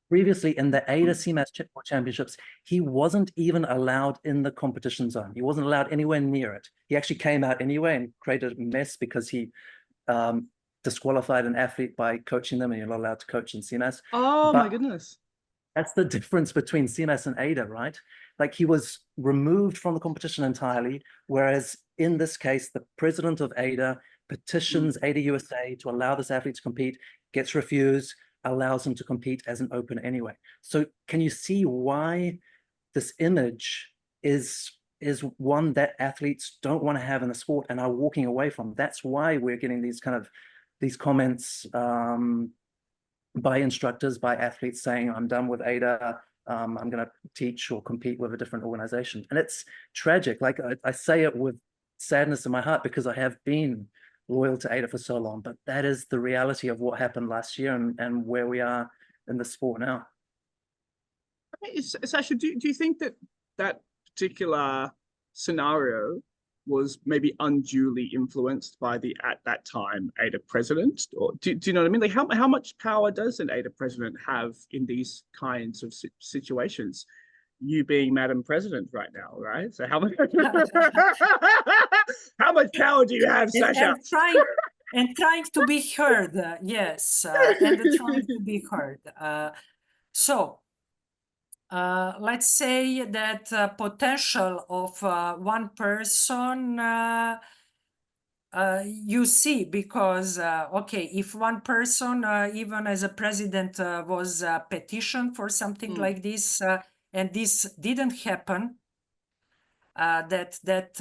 Previously in the AIDA CMAS World Championships, he wasn't even allowed in the competition zone. He wasn't allowed anywhere near it. He actually came out anyway and created a mess because he disqualified an athlete by coaching them, and you're not allowed to coach in CMAS. oh my But goodness. that's the difference between CMAS and AIDA, right? Like, he was removed from the competition entirely, whereas in this case, the president of AIDA petitions AIDA USA to allow this athlete to compete, gets refused, allows him to compete as an opener anyway. So can you see why this image is one that athletes don't want to have in the sport and are walking away from? That's why we're getting these comments by instructors, by athletes saying, "I'm done with AIDA. I'm going to teach or compete with a different organization." And it's tragic. Like, I say it with sadness in my heart because I have been loyal to AIDA for so long, but that is the reality of what happened last year and where we are in the sport now. Sasha, do you think that particular scenario was maybe unduly influenced by the at that time AIDA president? Or do you know what I mean? Like, how much power does an AIDA president have in these kinds of situations? You being Madam President right now, right? So how much how much power do you have, Sasha? And trying to be heard, yes, and trying to be heard. So let's say that potential of one person, you see, because okay, if one person, even as a president, was petitioned for something like this, and this didn't happen, that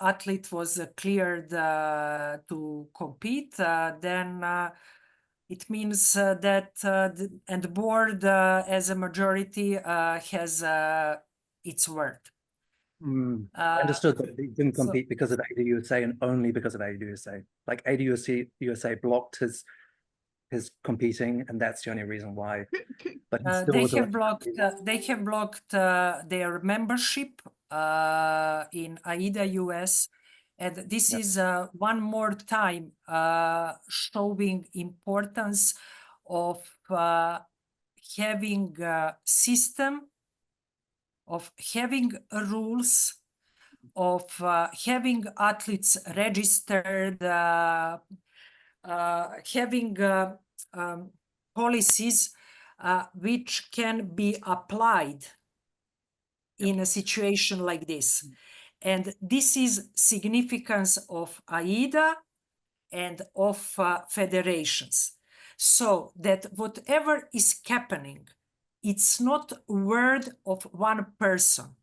athlete was cleared to compete, then it means that and the board as a majority has its word. I understood that he didn't so- compete because of AIDA USA and only because of AIDA USA. Like AIDA USA blocked his competing, and that's the only reason why. But he still they was have allowed- blocked their membership in AIDA US, and this is one more time showing importance of having a system, of having rules, of having athletes registered, having policies which can be applied in a situation like this. And this is significance of AIDA and of federations. So that whatever is happening, it's not word of one person.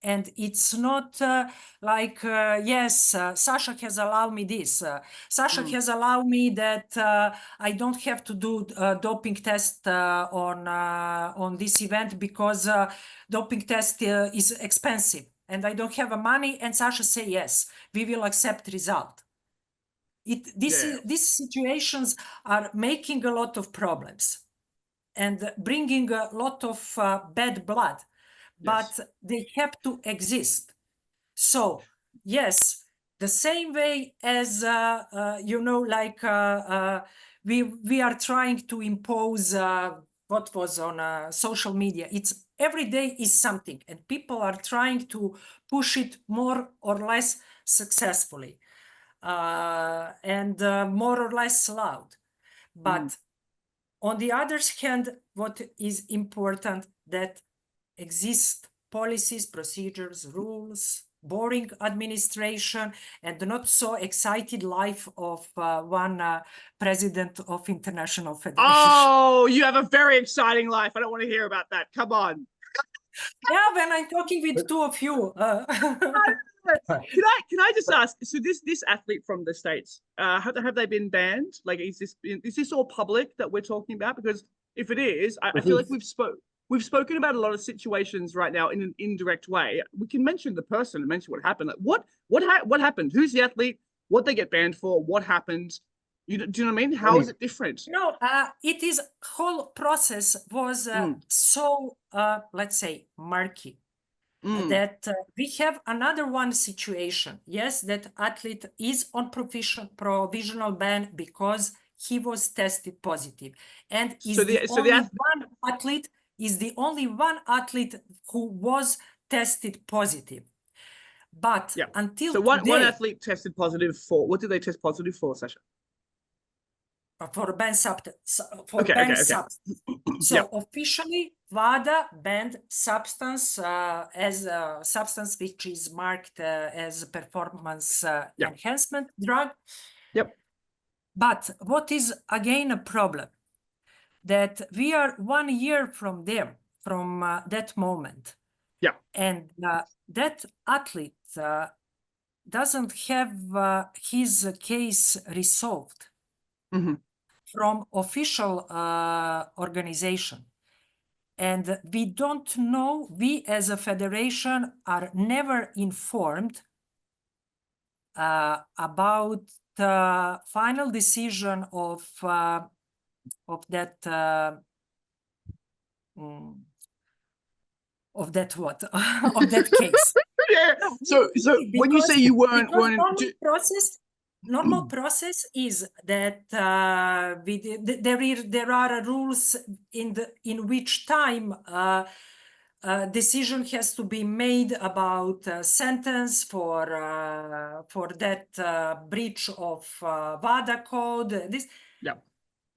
And it's not like, yes, Sasha has allowed me this. Sasha has allowed me that I don't have to do a doping test on this event because doping test is expensive and I don't have money. And Sasha say, yes, we will accept result. These situations are making a lot of problems and bringing a lot of bad blood. But they have to exist. So yes, the same way as like we are trying to impose what was on social media. It's every day is something, and people are trying to push it more or less successfully and more or less loud. But on the other hand, what is important that exist policies, procedures, rules, boring administration, and not so excited life of one president of International Federation. Oh, you have a very exciting life. I don't want to hear about that. Come on. Yeah, when I'm talking with two of you. Can I just ask? So this athlete from the States, have they been banned? Like, is this all public that we're talking about? Because if it is, I feel like we've spoken about a lot of situations right now in an indirect way. We can mention the person and mention what happened. Like, what happened? Who's the athlete? What they get banned for? What happened? Do you know what I mean? How is it different? No, it is whole process was so let's say murky. That we have another one situation. Yes, that athlete is on provisional ban because he was tested positive, and is the only one athlete who was tested positive. But until so today, one athlete tested positive for what did they test positive for, Sasha? For ban substance. So officially, WADA banned substance as a substance which is marked as a performance enhancement drug. Yep. But what is again a problem? That we are 1 year from there, from that moment. Yeah. And that athlete doesn't have his case resolved. From official organization. And we don't know, we as a federation are never informed about the final decision of that of that case. Yeah. So when you say you weren't normal process is that there are rules in which time decision has to be made about sentence for that breach of WADA code.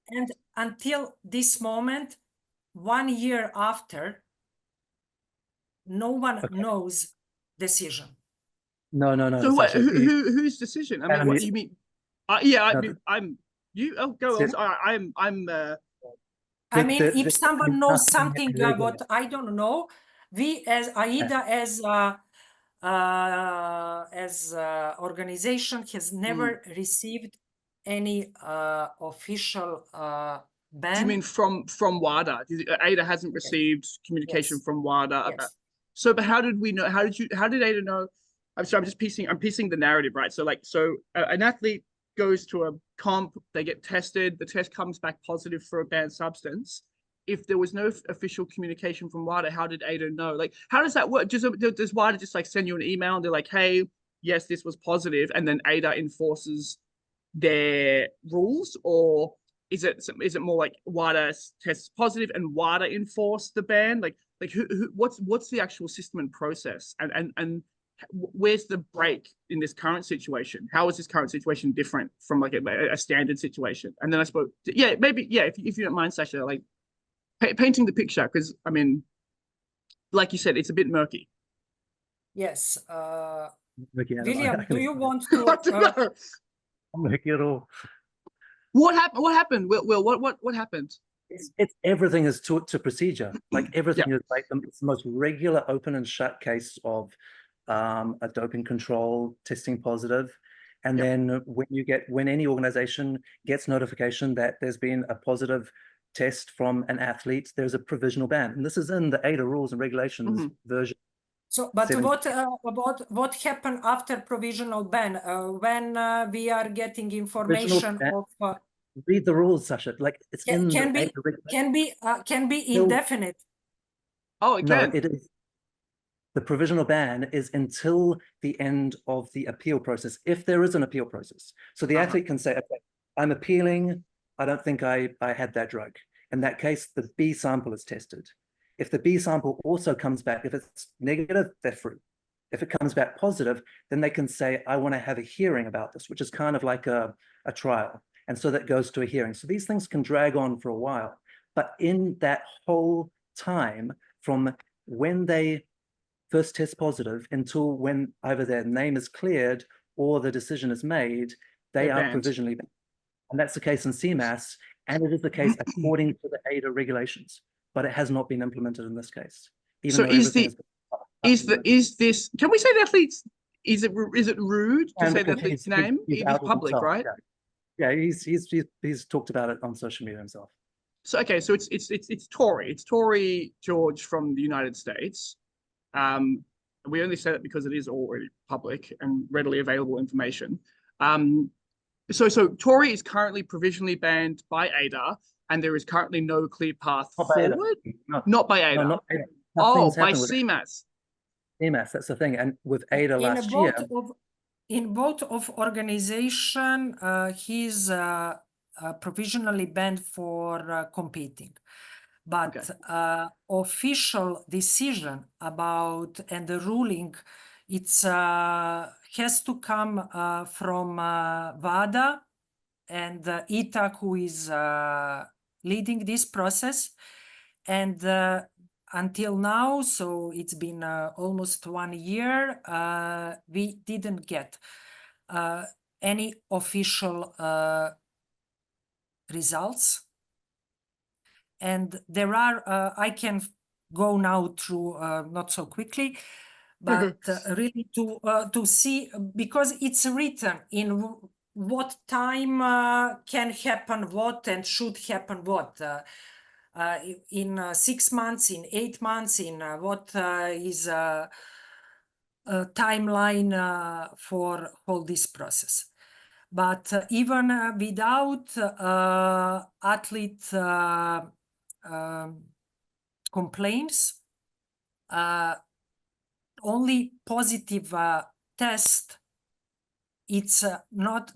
And until this moment, 1 year after, no one knows decision. No. So Sasha, whose decision? I mean, what do you mean? I'm you. Oh, go on. I mean, if someone knows something what I don't know, we as AIDA, as as organization has never received any official ban. Do you mean from WADA? AIDA hasn't received communication Yes. from WADA Yes. about. So, but how did we know? How did AIDA know? I'm sorry, I'm piecing the narrative, right? So an athlete goes to a comp, they get tested, the test comes back positive for a banned substance. If there was no official communication from WADA, how did AIDA know? Like, how does that work? Does WADA just like send you an email and they're like, hey, yes, this was positive, and then AIDA enforces their rules? Or is it more like WADA tests positive and WADA enforce the ban? Like what's the actual system and process? And where's the break in this current situation? How is this current situation different from like a standard situation? And then I suppose, yeah, maybe, yeah, if you don't mind, Sasha, like painting the picture, because I mean, like you said, it's a bit murky. Yes. Ricky, William, do you want I don't to? know. Ricky at all. What happened? Will, what happened? It's everything is to procedure. Like everything is like it's the most regular open and shut case of a doping control testing positive. And then when any organization gets notification that there's been a positive test from an athlete, there's a provisional ban. And this is in the AIDA rules and regulations version. So, but 7. what happened after provisional ban? When we are getting information of read the rules, Sasha. Like it's in can the AIDA can be indefinite. Oh, it can. No, it is. The provisional ban is until the end of the appeal process, if there is an appeal process. So the athlete can say, okay, I'm appealing. I don't think I had that drug. In that case, the B sample is tested. If the B sample also comes back, if it's negative, they're free. If it comes back positive, then they can say, I want to have a hearing about this, which is kind of like a trial. And so that goes to a hearing. So these things can drag on for a while. But in that whole time, from when they first test positive until when either their name is cleared or the decision is made, they are provisionally banned. And that's the case in CMAS, and it is the case according to the AIDA regulations, but it has not been implemented in this case. So is this, can we say the athlete's, is it rude to say the athlete's name? He's public, right? Yeah, he's talked about it on social media himself. So okay, so it's Tory. It's Tory George from the United States. We only say that because it is already public and readily available information. So Tory is currently provisionally banned by AIDA, and there is currently no clear path forward. Not by AIDA. No, not AIDA. Oh, by CMAS. CMAS, that's the thing. And with AIDA last year, in both of organization, he's provisionally banned for competing. But official decision about and the ruling, it's has to come from WADA and ITA, who is leading this process. And until now, so it's been almost 1 year, we didn't get any official results. And there are, I can go now through not so quickly, but really to see, because it's written in what time can happen what and should happen what. In 6 months, in 8 months, in what is a timeline for all this process. But even without athlete complaints, only positive test, it's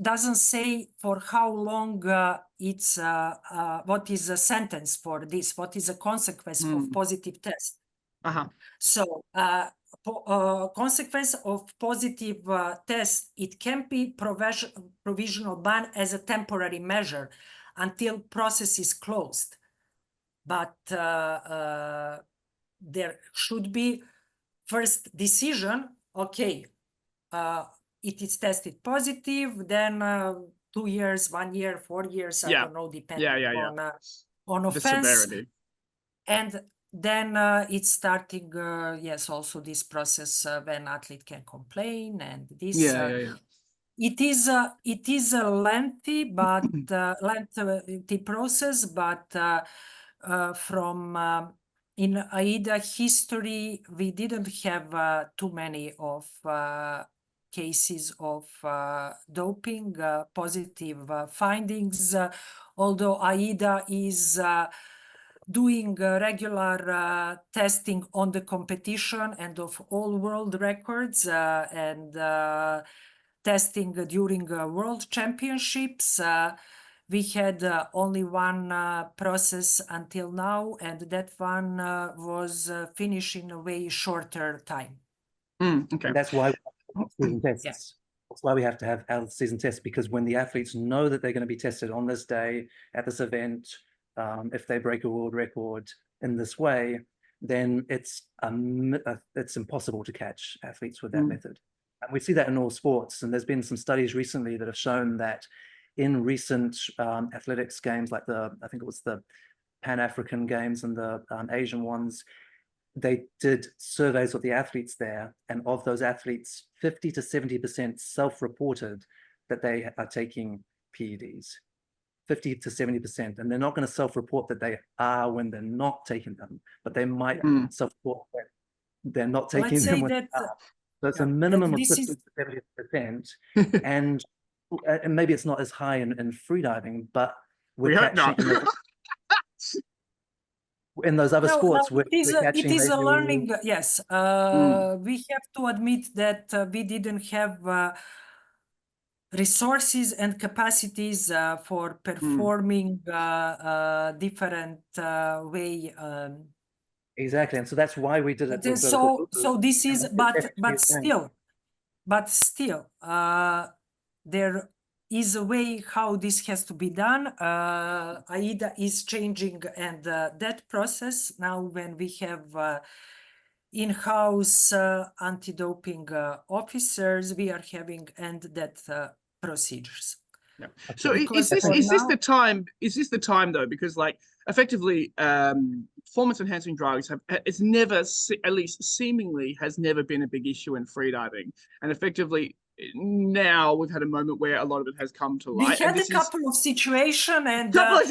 doesn't say for how long it's what is a sentence for this, what is a consequence of positive test. So consequence of positive test, it can be provisional ban as a temporary measure until process is closed. But there should be first decision, okay, it is tested positive, then 2 years, 1 year, 4 years, I don't know, depending on offense. Severity. And then it's starting, yes, also this process when athlete can complain, and this. Yeah. It is a lengthy lengthy process, but from in AIDA history, we didn't have too many of cases of doping, positive findings, although AIDA is doing regular testing on the competition and of all world records and testing during world championships. We had only one process until now, and that one was finished in a way shorter time. Okay. And that's why season tests. Yeah. That's why we have to have out-of-season tests, because when the athletes know that they're going to be tested on this day at this event, if they break a world record in this way, then it's impossible to catch athletes with that method. And we see that in all sports. And there's been some studies recently that have shown that in recent athletics games, like I think it was the Pan-African Games and the Asian ones, they did surveys of the athletes there, and of those athletes, 50 to 70% self-reported that they are taking PEDs. 50 to 70%, and they're not going to self-report that they are when they're not taking them, but they might self-report that they're not taking them when they are. So it's a minimum of 50 to 70%, and maybe it's not as high in freediving, but we're catching in those other sports. It is a learning. Yes, we have to admit that we didn't have resources and capacities for performing different way. Exactly, and so that's why we did it. So this is, but still, there is a way how this has to be done. AIDA is changing, and that process now, when we have in-house anti-doping officers, we are having and that procedures. Yeah. So is this the time? Is this the time though? Because like effectively, performance enhancing drugs it's never, at least seemingly, has never been a big issue in freediving, and effectively now we've had a moment where a lot of it has come to light. We had a couple of situations, right?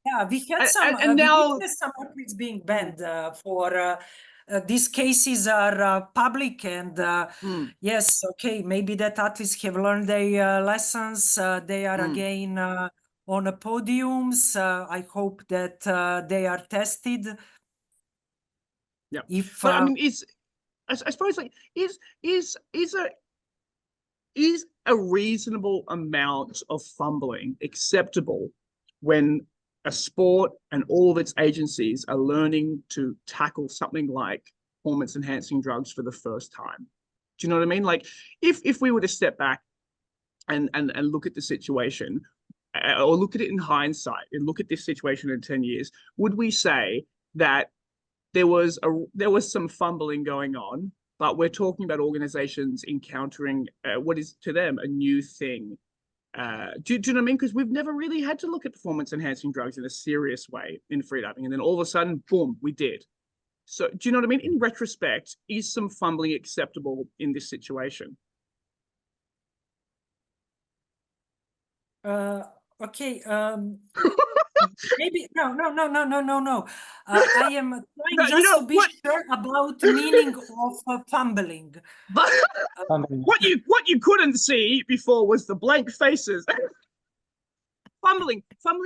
Yeah, we had some. And now some athletes being banned for. These cases are public, and yes, okay, maybe that athletes have learned their lessons. They are again on the podiums. I hope that they are tested. Yeah, but I mean, I suppose like is a reasonable amount of fumbling acceptable when a sport and all of its agencies are learning to tackle something like performance enhancing drugs for the first time? Do you know what I mean? Like if we were to step back and look at the situation, or look at it in hindsight and look at this situation in 10 years, would we say that there was some fumbling going on, but we're talking about organizations encountering what is to them a new thing? Do you know what I mean? Because we've never really had to look at performance enhancing drugs in a serious way in freediving, and then all of a sudden, boom, we did. So do you know what I mean? In retrospect, is some fumbling acceptable in this situation? Okay. Maybe no. I am trying just to be sure about the meaning of fumbling. But what you couldn't see before was the blank faces. Fumbling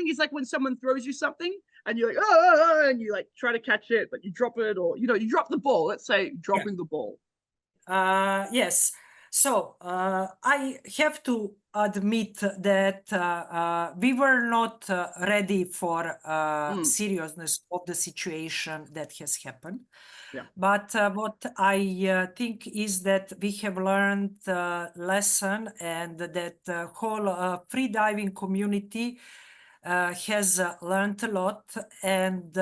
is like when someone throws you something and you're like, oh, and you like try to catch it, but you drop it, or you drop the ball. Let's say dropping the ball. Yes. So I have to admit that we were not ready for seriousness of the situation that has happened. Yeah. But what I think is that we have learned lesson, and that whole freediving community has learned a lot, and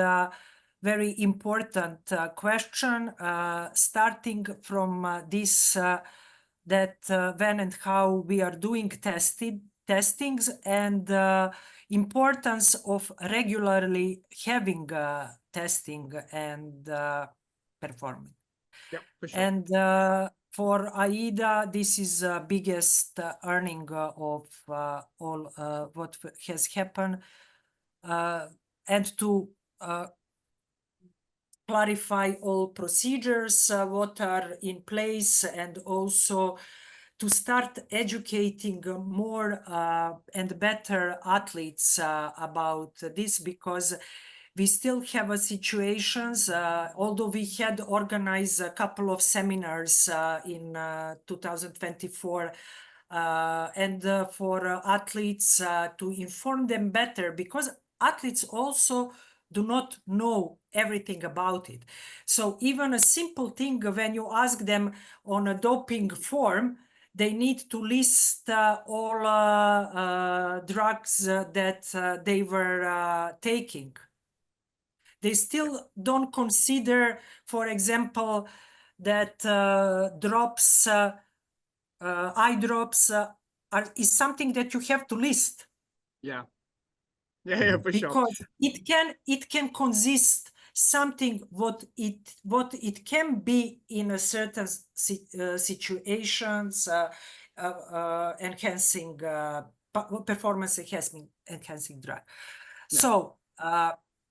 very important question, starting from this that when and how we are doing testing, testings and importance of regularly having testing and performing. Yep, for sure. And for AIDA, this is biggest earning of all what has happened, and to clarify all procedures, what are in place, and also to start educating more and better athletes about this, because we still have situations, although we had organized a couple of seminars in 2024, and for athletes to inform them better, because athletes also do not know everything about it. So even a simple thing, when you ask them on a doping form, they need to list all drugs that they were taking. They still don't consider, for example, that drops, eye drops is something that you have to list. Yeah. Yeah, for sure. Because it can consist something what it can be in a certain situations, enhancing performance enhancing drug. Yeah. So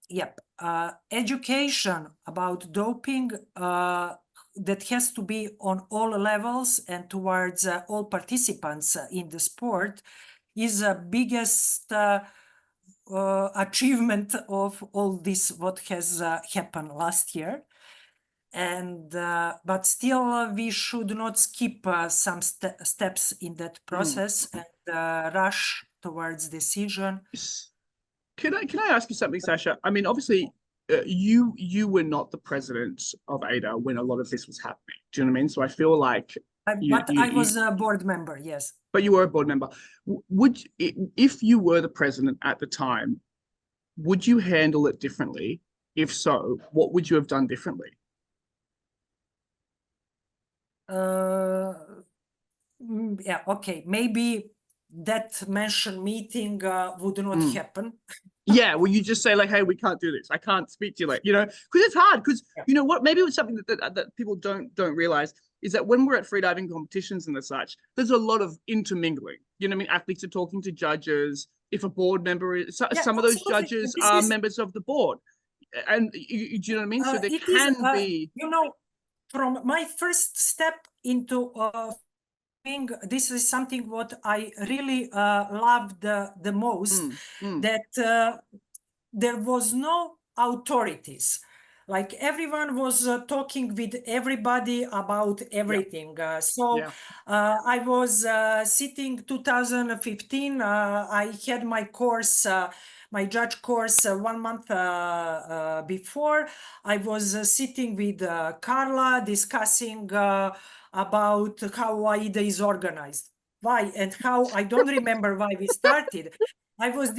yep, education about doping that has to be on all levels and towards all participants in the sport is the biggest achievement of all this what has happened last year. And but still we should not skip some steps in that process and rush towards decision. Can I ask you something, Sasha? I mean, obviously, you were not the president of AIDA when a lot of this was happening. Do you know what I mean? So I feel like I was a board member, yes. But you were a board member. If you were the president at the time, would you handle it differently? If so, what would you have done differently? Yeah, okay, maybe that mentioned meeting would not happen. Yeah, well, you just say like, hey, we can't do this. I can't speak to you, like, you know, because it's hard. Because you know what? Maybe it's something that people don't realize is that when we're at freediving competitions and the such, there's a lot of intermingling. You know what I mean? Athletes are talking to judges. If a board member is, some of those judges are members of the board, and do you know what I mean? So there can be, you know, from my first step into this is something what I really loved the most, that there was no authorities. Like everyone was talking with everybody about everything. I was sitting 2015, I had my course, my judge course 1 month before. I was sitting with Carla discussing about how AIDA is organized. Why and how, I don't remember why we started. I was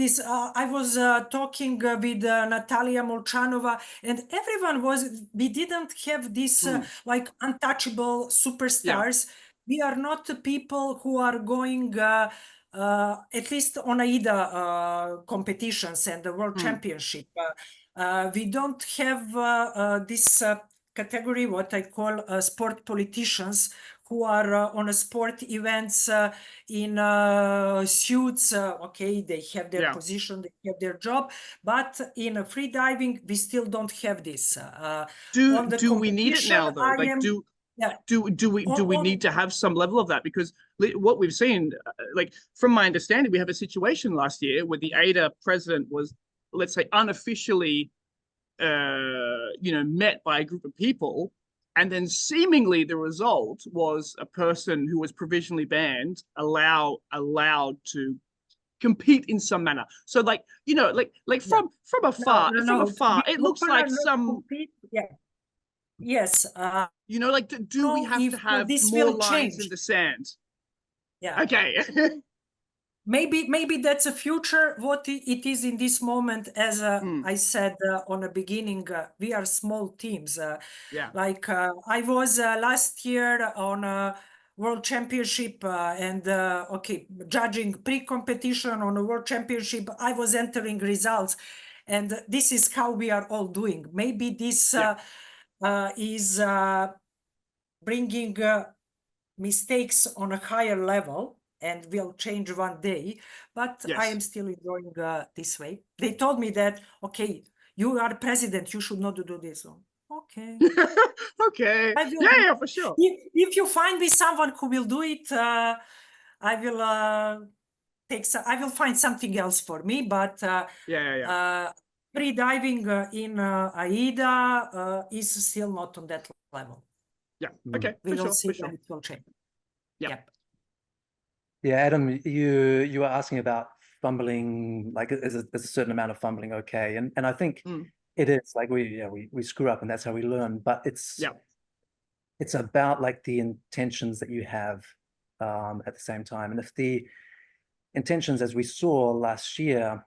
talking with Natalia Molchanova, and everyone was, we didn't have this like untouchable superstars. We are not the people who are going, at least on AIDA competitions and the World Championship. We don't have this category, what I call sport politicians, who are on a sport events in suits. Okay, they have their position, they have their job, but in freediving, we still don't have this. Do we need it now though? Like, do we need to have some level of that? Because what we've seen, like from my understanding, we have a situation last year where the AIDA president was, let's say, unofficially, you know, met by a group of people. And then seemingly the result was a person who was provisionally banned allowed to compete in some manner. So like, you know, like from afar, it looks like some yes. You know, like do we have to have more lines in the sand? Yeah. Okay. Maybe that's a future what it is in this moment. As I said on the beginning, we are small teams. Like I was last year on World Championship and okay, judging pre-competition on a World Championship, I was entering results, and this is how we are all doing. Maybe this is bringing mistakes on a higher level and will change one day, but I am still enjoying this way. They told me that, okay, you are president, you should not do this. Okay. Okay. Yeah, for sure. If you find me someone who will do it, I will I will find something else for me. But freediving in AIDA is still not on that level. Yeah. Okay. We will see when it will change. Yeah, Adam, you were asking about fumbling, like is a certain amount of fumbling okay? And I think it is, like we screw up and that's how we learn, but it's about like the intentions that you have at the same time. And if the intentions, as we saw last year,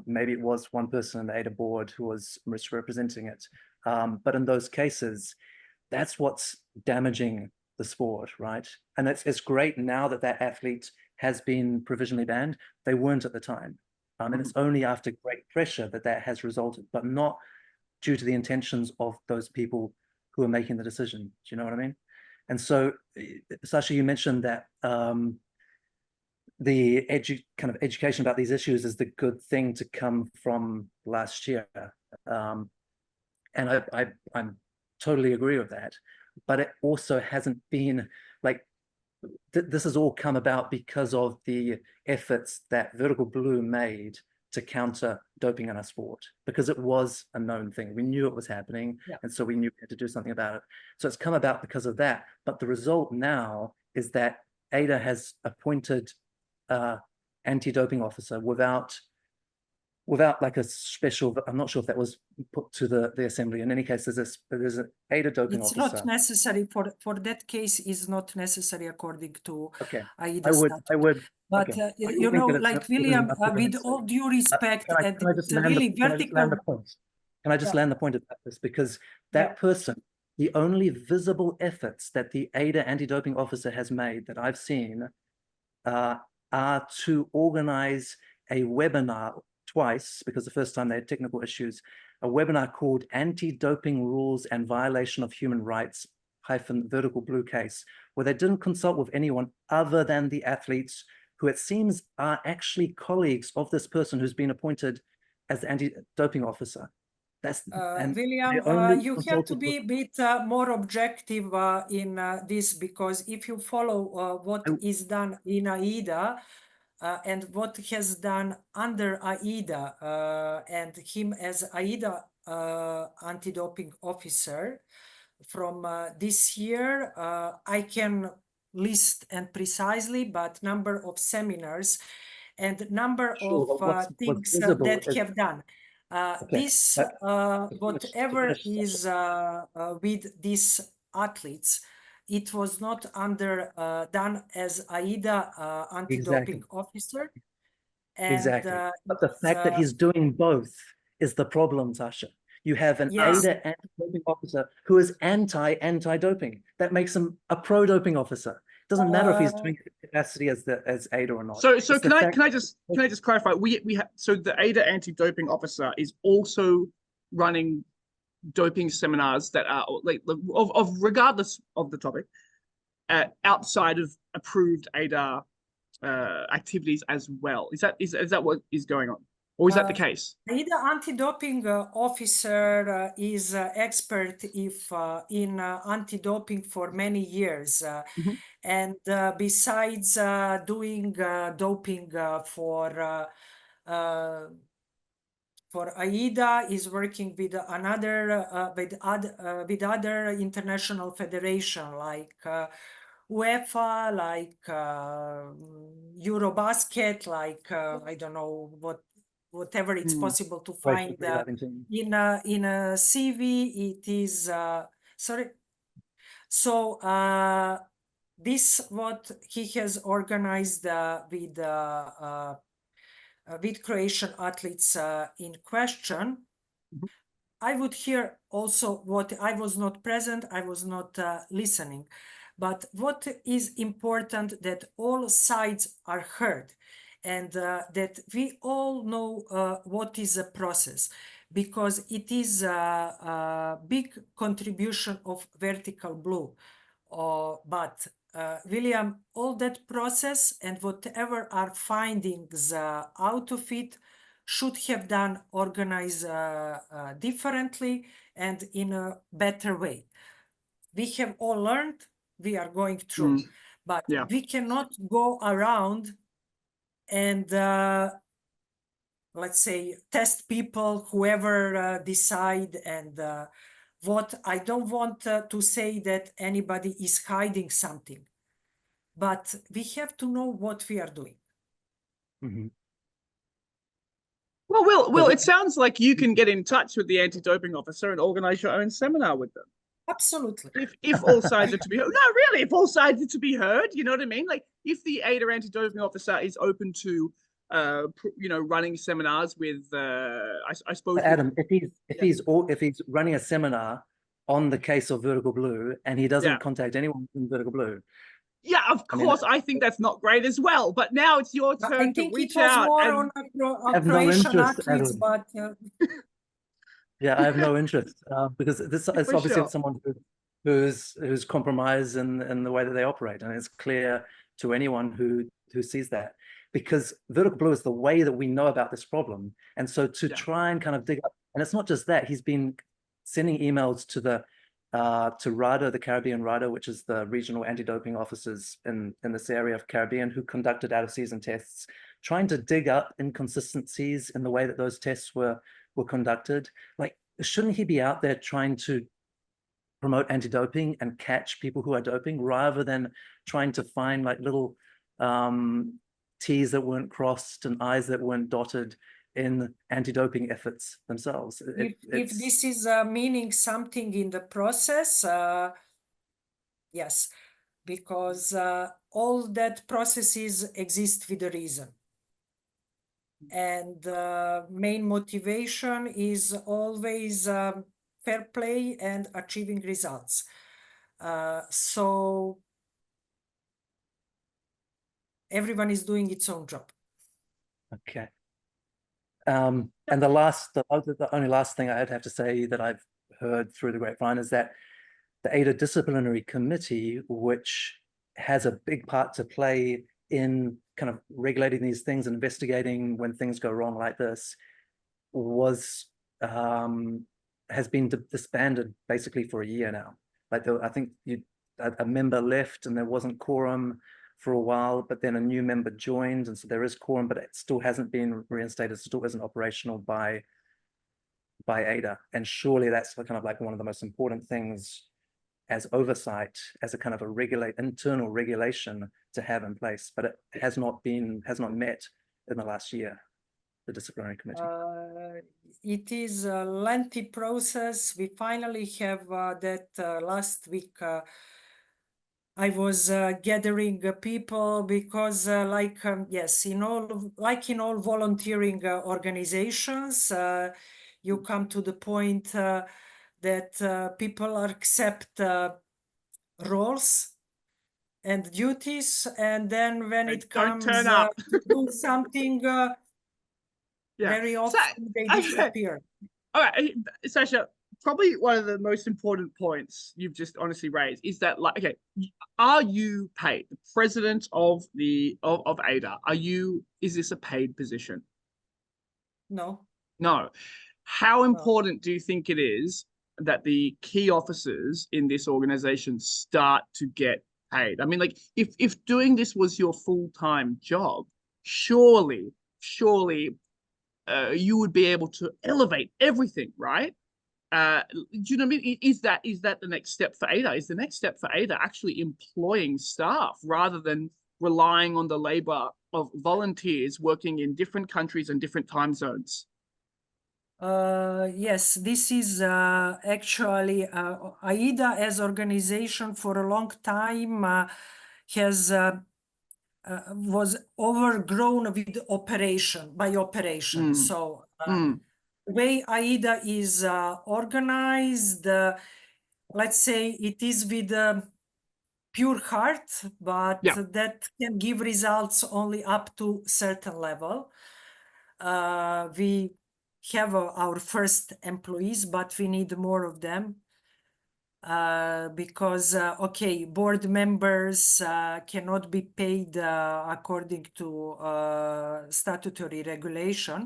maybe it was one person in the AIDA board who was misrepresenting it, but in those cases, that's what's damaging the sport, right? And it's great now that that athlete has been provisionally banned. They weren't at the time. And it's only after great pressure that that has resulted, but not due to the intentions of those people who are making the decision. Do you know what I mean? And so, Sasha, you mentioned that the kind of education about these issues is the good thing to come from last year. And I'm totally agree with that. But it also hasn't been like, this has all come about because of the efforts that Vertical Blue made to counter doping in our sport, because it was a known thing. We knew it was happening, and so we knew we had to do something about it. So it's come about because of that. But the result now is that AIDA has appointed anti-doping officer without like a special, I'm not sure if that was put to the assembly. In any case, there's an AIDA doping officer. It's not necessary for that case. Is not necessary according to AIDA. I would. But you know, like William, with all due respect, can I just land the point? Can I just land the point of this? Because that person, the only visible efforts that the AIDA anti-doping officer has made that I've seen are to organize a webinar twice, because the first time they had technical issues, a webinar called Anti-Doping Rules and Violation of Human Rights Vertical Blue case, where they didn't consult with anyone other than the athletes, who it seems are actually colleagues of this person who's been appointed as the anti-doping officer. That's William, you have to be a bit more objective in this, because if you follow what is done in AIDA, and what has done under AIDA and him as AIDA anti-doping officer from this year, I can list and precisely, but number of seminars and number of things that have done. This, whatever is with these athletes, it was not under done as AIDA anti-doping officer. And, but the fact that he's doing both is the problem, Sasha. You have an AIDA anti-doping officer who is anti-doping. That makes him a pro-doping officer. It doesn't matter if he's doing capacity as AIDA or not. So can I just clarify? So the AIDA anti-doping officer is also running doping seminars that are like of regardless of the topic, outside of approved AIDA activities as well. Is that what is going on, or is that the case? AIDA anti-doping officer is expert in anti-doping for many years, and besides doing doping for AIDA, is working with other international federation like UEFA, like Eurobasket, like I don't know whatever it's possible to find in a CV. It is sorry. So this what he has organized with Croatian athletes in question. I would hear also what I was not present, I was not listening, But what is important that all sides are heard, and that we all know what is a process, because it is a big contribution of Vertical Blue. But William, all that process and whatever are findings out of it should have done organized differently and in a better way. We have all learned, we are going through, but we cannot go around and let's say test people, whoever decide, and what I don't want to say that anybody is hiding something, but we have to know what we are doing. Mhm. Well, Will, it sounds like you can get in touch with the anti-doping officer and organize your own seminar with them. Absolutely. If all sides are to be heard. No, really, if all sides are to be heard, you know what I mean? Like, if the AIDA anti-doping officer is open to, running seminars with, I suppose. Adam, if he's running a seminar on the case of Vertical Blue and he doesn't contact anyone from Vertical Blue. Yeah, of course, I think that's not great as well. But now it's your turn to reach out. I think it was more on Croatian athletes, but yeah, I have no interest because this is obviously someone who's compromised in the way that they operate, and it's clear to anyone who sees that, because Vertical Blue is the way that we know about this problem. And so to try and kind of dig up, and it's not just that, he's been sending emails to the to RADA, the Caribbean RADA, which is the regional anti-doping officers in this area of Caribbean, who conducted out-of-season tests, trying to dig up inconsistencies in the way that those tests were conducted. Like, shouldn't he be out there trying to promote anti-doping and catch people who are doping, rather than trying to find like little T's that weren't crossed and I's that weren't dotted in anti-doping efforts themselves? If this is meaning something in the process, yes, because all that processes exist with a reason. And main motivation is always fair play and achieving results. So everyone is doing its own job. Okay. And the only last thing I'd have to say that I've heard through the grapevine is that the AIDA Disciplinary Committee, which has a big part to play in kind of regulating these things, investigating when things go wrong like this, has been disbanded basically for a year now. Like, I think a member left and there wasn't quorum for a while, but then a new member joined, and so there is quorum, but it still hasn't been reinstated, still isn't operational by AIDA. And surely that's kind of like one of the most important things as oversight, as a kind of a internal regulation to have in place, but it has not met in the last year, the disciplinary committee. It is a lengthy process. We finally have that last week. I was gathering people because, yes, in all volunteering organizations, you come to the point that people accept roles and duties, and then when it comes to do something, very often they disappear. All right, Sasha, probably one of the most important points you've just honestly raised is that, like, okay, are you paid? The president of AIDA, is this a paid position? No. How important do you think it is that the key officers in this organization start to get paid? I mean, like, if doing this was your full-time job, surely you would be able to elevate everything, right? Do you know what I mean? Is that the next step for AIDA? Is the next step for AIDA actually employing staff rather than relying on the labor of volunteers working in different countries and different time zones? Yes, this is actually AIDA as organization for a long time was overgrown with operation. So the way AIDA is organized, let's say it is with pure heart, but Yeah. that can give results only up to certain level. We have our first employees, but we need more of them. Because okay, board members cannot be paid according to statutory regulation.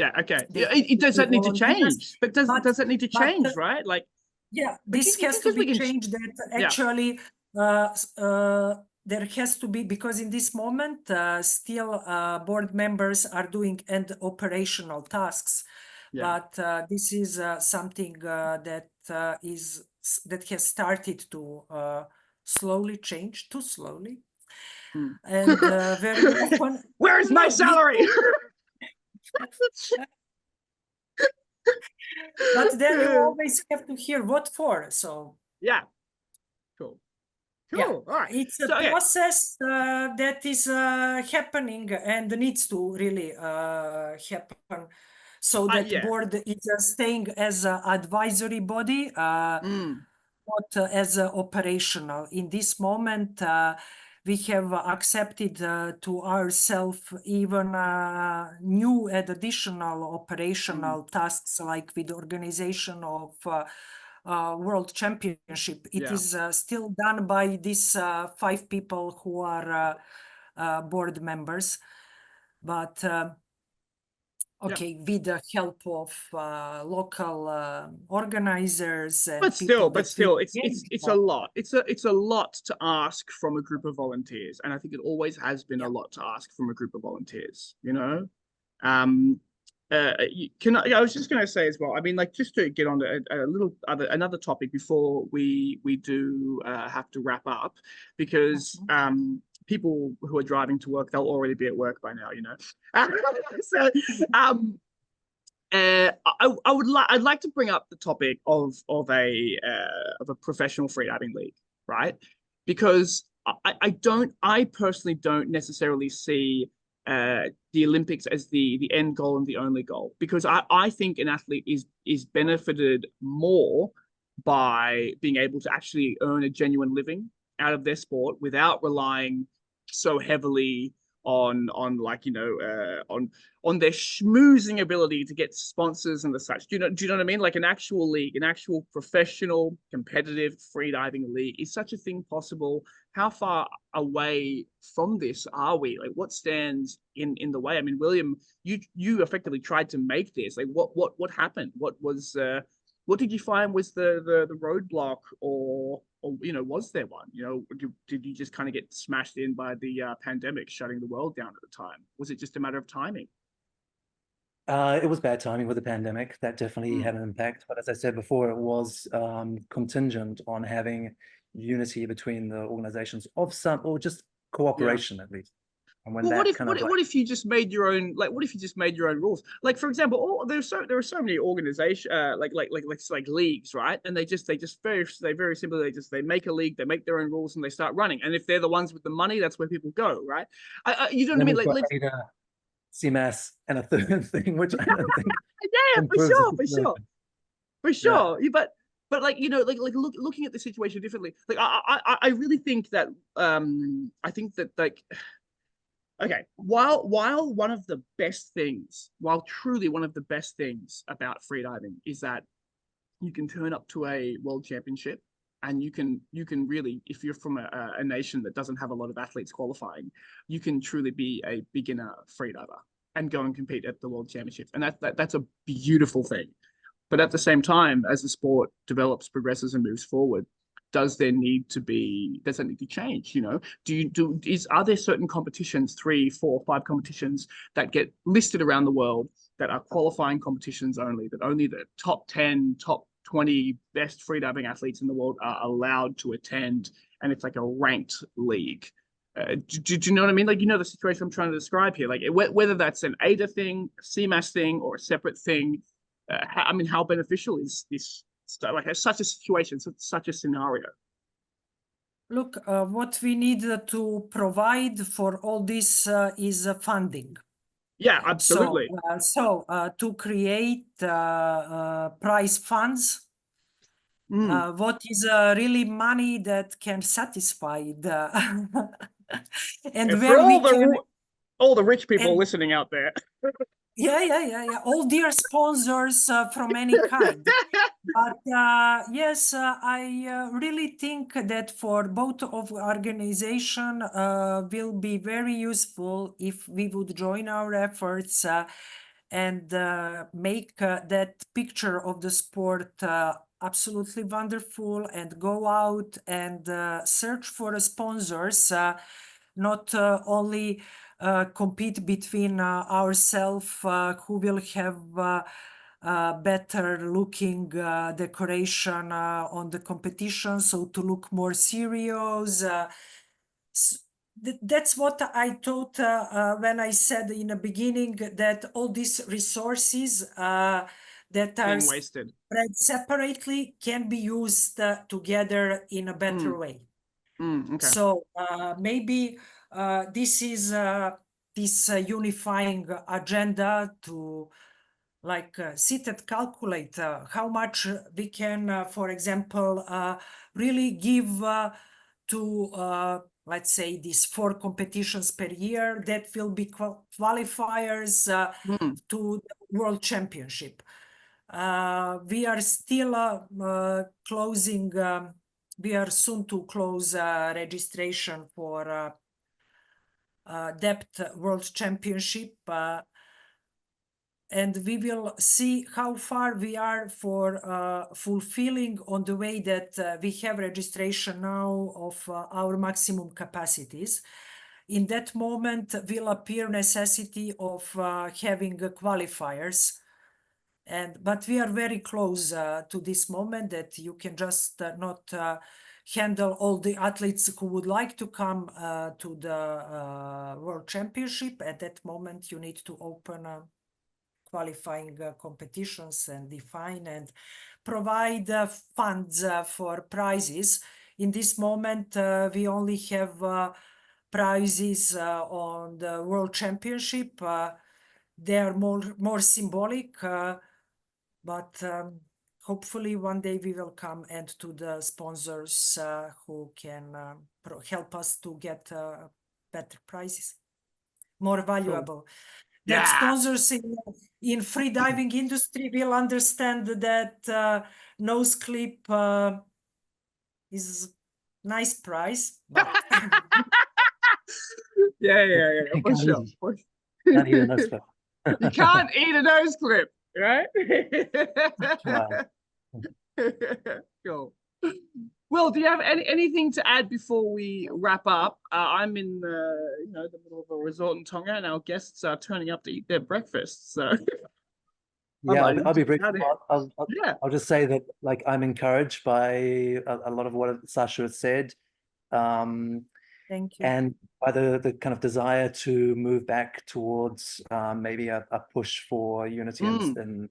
Yeah, okay. They Yeah, have to does be that need to volunteers, change? But does that need to but, change, right? Like, yeah, we this can- has to because we be can- changed. That Yeah. actually there has to be, because in this moment still board members are doing and operational tasks. Yeah. But this is something that has started to slowly change, too slowly. And very often, Where is my No, salary? but then you always have to hear what for. So Yeah. Cool. Cool. yeah, All right. it's a So, okay. process that is happening and needs to really happen, so that Yeah. board is staying as an advisory body, not as operational. In this moment, we have accepted to ourselves even new and additional operational tasks, like with the organization of World Championship. It Yeah. is still done by these 5 people who are board members, but okay, with the help of local organizers and But people still, that it's a lot. It's a lot to ask from a group of volunteers, and I think it always has been a lot to ask from a group of volunteers. You know, I was just going to say as well. I mean, like, just to get on to another topic before we do have to wrap up, because people who are driving to work, they'll already be at work by now. You know, so I'd like to bring up the topic of a professional freediving league, right? Because I personally don't necessarily see the Olympics as the end goal and the only goal, because I think an athlete is benefited more by being able to actually earn a genuine living out of their sport without relying so heavily on like, you know, on their schmoozing ability to get sponsors and the such. Do you know what I mean? Like, an actual league, an actual professional competitive freediving league, is such a thing possible? How far away from this are we? Like, what stands in the way? I mean, William, you effectively tried to make this. Like, what happened? What did you find was the roadblock, or you know, was there one? You know, did you just kind of get smashed in by the pandemic shutting the world down at the time? Was it just a matter of timing? It was bad timing with the pandemic. That definitely had an impact. But as I said before, it was contingent on having unity between the organizations of some, or just cooperation at least. And when Well, that what if you just made your own, like, what if you just made your own rules? Like, for example, there are so many organizations, like leagues, right? And they very simply, they make a league, they make their own rules, and they start running. And if they're the ones with the money, that's where people go, right? You know what I mean? Like, AIDA, CMAS, and a third thing, which I don't think. Yeah, for sure. Yeah. But like, you know, like looking at the situation differently, like I really think that I think that, like, okay, while truly one of the best things about freediving is that you can turn up to a world championship, and you can really, if you're from a nation that doesn't have a lot of athletes qualifying, you can truly be a beginner freediver and go and compete at the world championships, and that's a beautiful thing. But at the same time, as the sport develops, progresses, and moves forward, does that need to change? You know, are there certain competitions, 3, 4, 5 competitions that get listed around the world that are qualifying competitions only, that only the top 10, top 20 best freediving athletes in the world are allowed to attend, and it's like a ranked league? Do you know what I mean? Like, you know, the situation I'm trying to describe here, like whether that's an AIDA thing, a CMAS thing, or a separate thing. I mean, how beneficial is this, like, such a situation, such a scenario? look, what we need to provide for all this is funding. Yeah, absolutely. So to create prize funds What is really money that can satisfy the and And for where we can all the rich people and listening out there. yeah. All dear sponsors from any kind. But yes, I really think that for both of organization will be very useful if we would join our efforts and make that picture of the sport absolutely wonderful and go out and search for sponsors, not only compete between ourselves who will have better looking decoration on the competition, so to look more serious. That's what I thought when I said in the beginning that all these resources that are Being wasted. spread separately can be used together in a better way. Okay. So maybe this is this unifying agenda to like sit and calculate how much we can, for example, really give to, let's say, these 4 competitions per year that will be qualifiers to the World Championship. We are still closing, we are soon to close registration for Depth World Championship. And we will see how far we are for fulfilling on the way that we have registration now of our maximum capacities. In that moment will appear necessity of having qualifiers. But we are very close to this moment that you can just not handle all the athletes who would like to come to the World Championship. At that moment, you need to open qualifying competitions and define and provide funds for prizes. In this moment, we only have prizes on the World Championship. They are more symbolic, but hopefully one day we will come and to the sponsors who can help us to get better prizes, more valuable. That sponsors in freediving industry will understand that nose clip is nice price, but yeah, for sure. Can't eat a nose clip. You can't eat a nose clip, right? Wow. Cool. Will, do you have anything to add before we wrap up? I'm in the middle of a resort in Tonga, and our guests are turning up to eat their breakfast. So yeah, I'll be brief. I'll just say that like I'm encouraged by a lot of what Sasha has said. Thank you. And by the kind of desire to move back towards maybe a push for unity and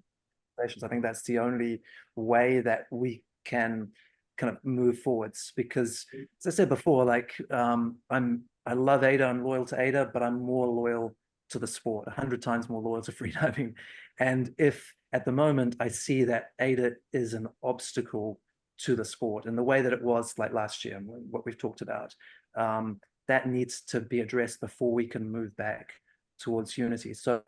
relations. I think that's the only way that we can kind of move forwards, because as I said before, like I love AIDA, I'm loyal to AIDA, but I'm more loyal to the sport, 100 times more loyal to freediving. And if at the moment I see that AIDA is an obstacle to the sport in the way that it was like last year, what we've talked about, that needs to be addressed before we can move back towards unity. So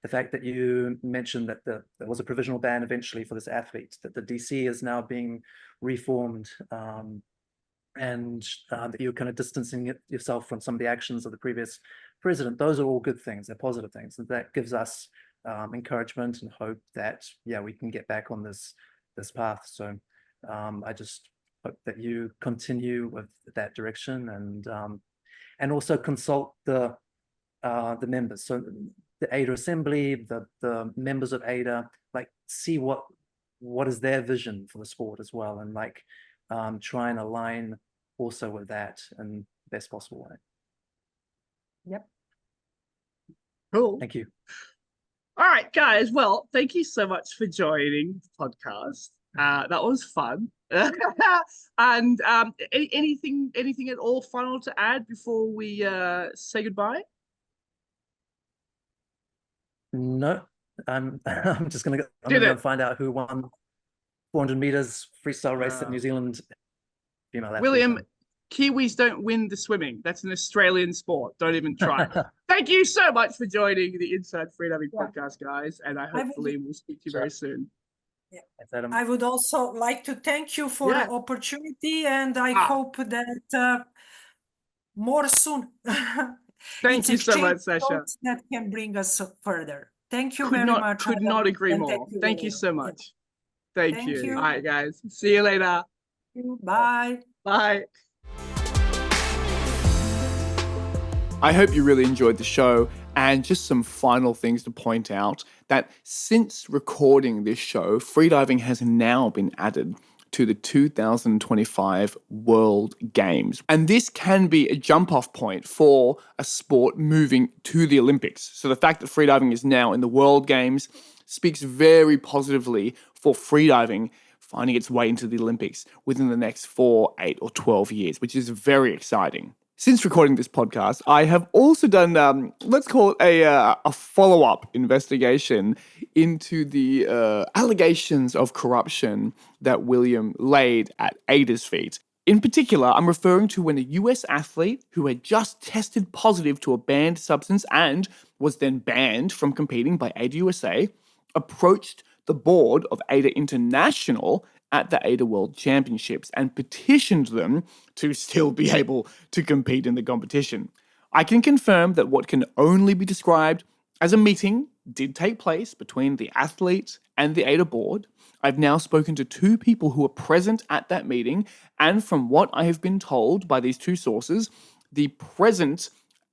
the fact that you mentioned that there was a provisional ban eventually for this athlete, that the DC is now being reformed, and that you're kind of distancing yourself from some of the actions of the previous president, those are all good things. They're positive things, and that gives us encouragement and hope that we can get back on this path. So I just hope that you continue with that direction, and also consult the members. So the AIDA Assembly, the members of AIDA, like see what is their vision for the sport as well, and like try and align also with that in the best possible way. Yep. Cool. Thank you. All right, guys. Well, thank you so much for joining the podcast. That was fun. And anything at all final to add before we say goodbye? No, I'm just gonna go and find out who won 400 meters freestyle race that Wow. New Zealand female athletes William, won. Kiwis don't win the swimming. That's an Australian sport. Don't even try. Thank you so much for joining the Inside Freediving podcast, guys. And I hopefully will speak to you very soon. Thanks, Adam. I would also like to thank you for Yeah. the opportunity, and I hope that more soon. Thank It's you so much, exchange Sasha. thoughts that can bring us further. Thank you Could very not much. could Adam, not agree and more. Thank you William. so much. Thank Thank you. you. All right, guys. See you later. Bye. Bye. I hope you really enjoyed the show, and just some final things to point out that since recording this show, freediving has now been added to the 2025 World Games. And this can be a jump-off point for a sport moving to the Olympics. So the fact that freediving is now in the World Games speaks very positively for freediving finding its way into the Olympics within the next 4, 8, or 12 years, which is very exciting. Since recording this podcast, I have also done, let's call it a follow-up investigation into the allegations of corruption that William laid at AIDA's feet. In particular, I'm referring to when a US athlete who had just tested positive to a banned substance and was then banned from competing by AIDA USA approached the board of AIDA International at the AIDA World Championships and petitioned them to still be able to compete in the competition. I can confirm that what can only be described as a meeting did take place between the athlete and the AIDA board. I've now spoken to 2 people who were present at that meeting, and from what I have been told by these 2 sources, the present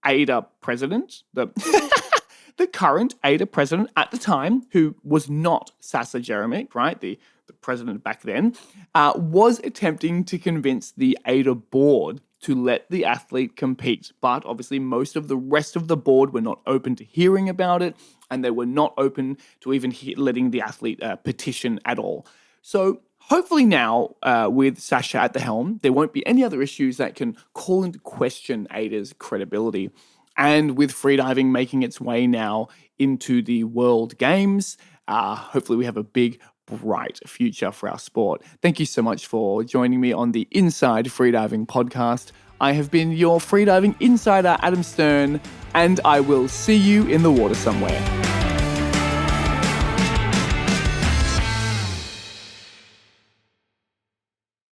AIDA president, the current AIDA president at the time, who was not Sasa Jeremic, right, the president back then, was attempting to convince the AIDA board to let the athlete compete. But obviously most of the rest of the board were not open to hearing about it, and they were not open to even letting the athlete petition at all. So hopefully now, with Sasha at the helm, there won't be any other issues that can call into question AIDA's credibility. And with freediving making its way now into the World Games, hopefully we have a big, bright future for our sport. Thank you so much for joining me on the Inside Freediving podcast. I have been your freediving insider, Adam Stern, and I will see you in the water somewhere.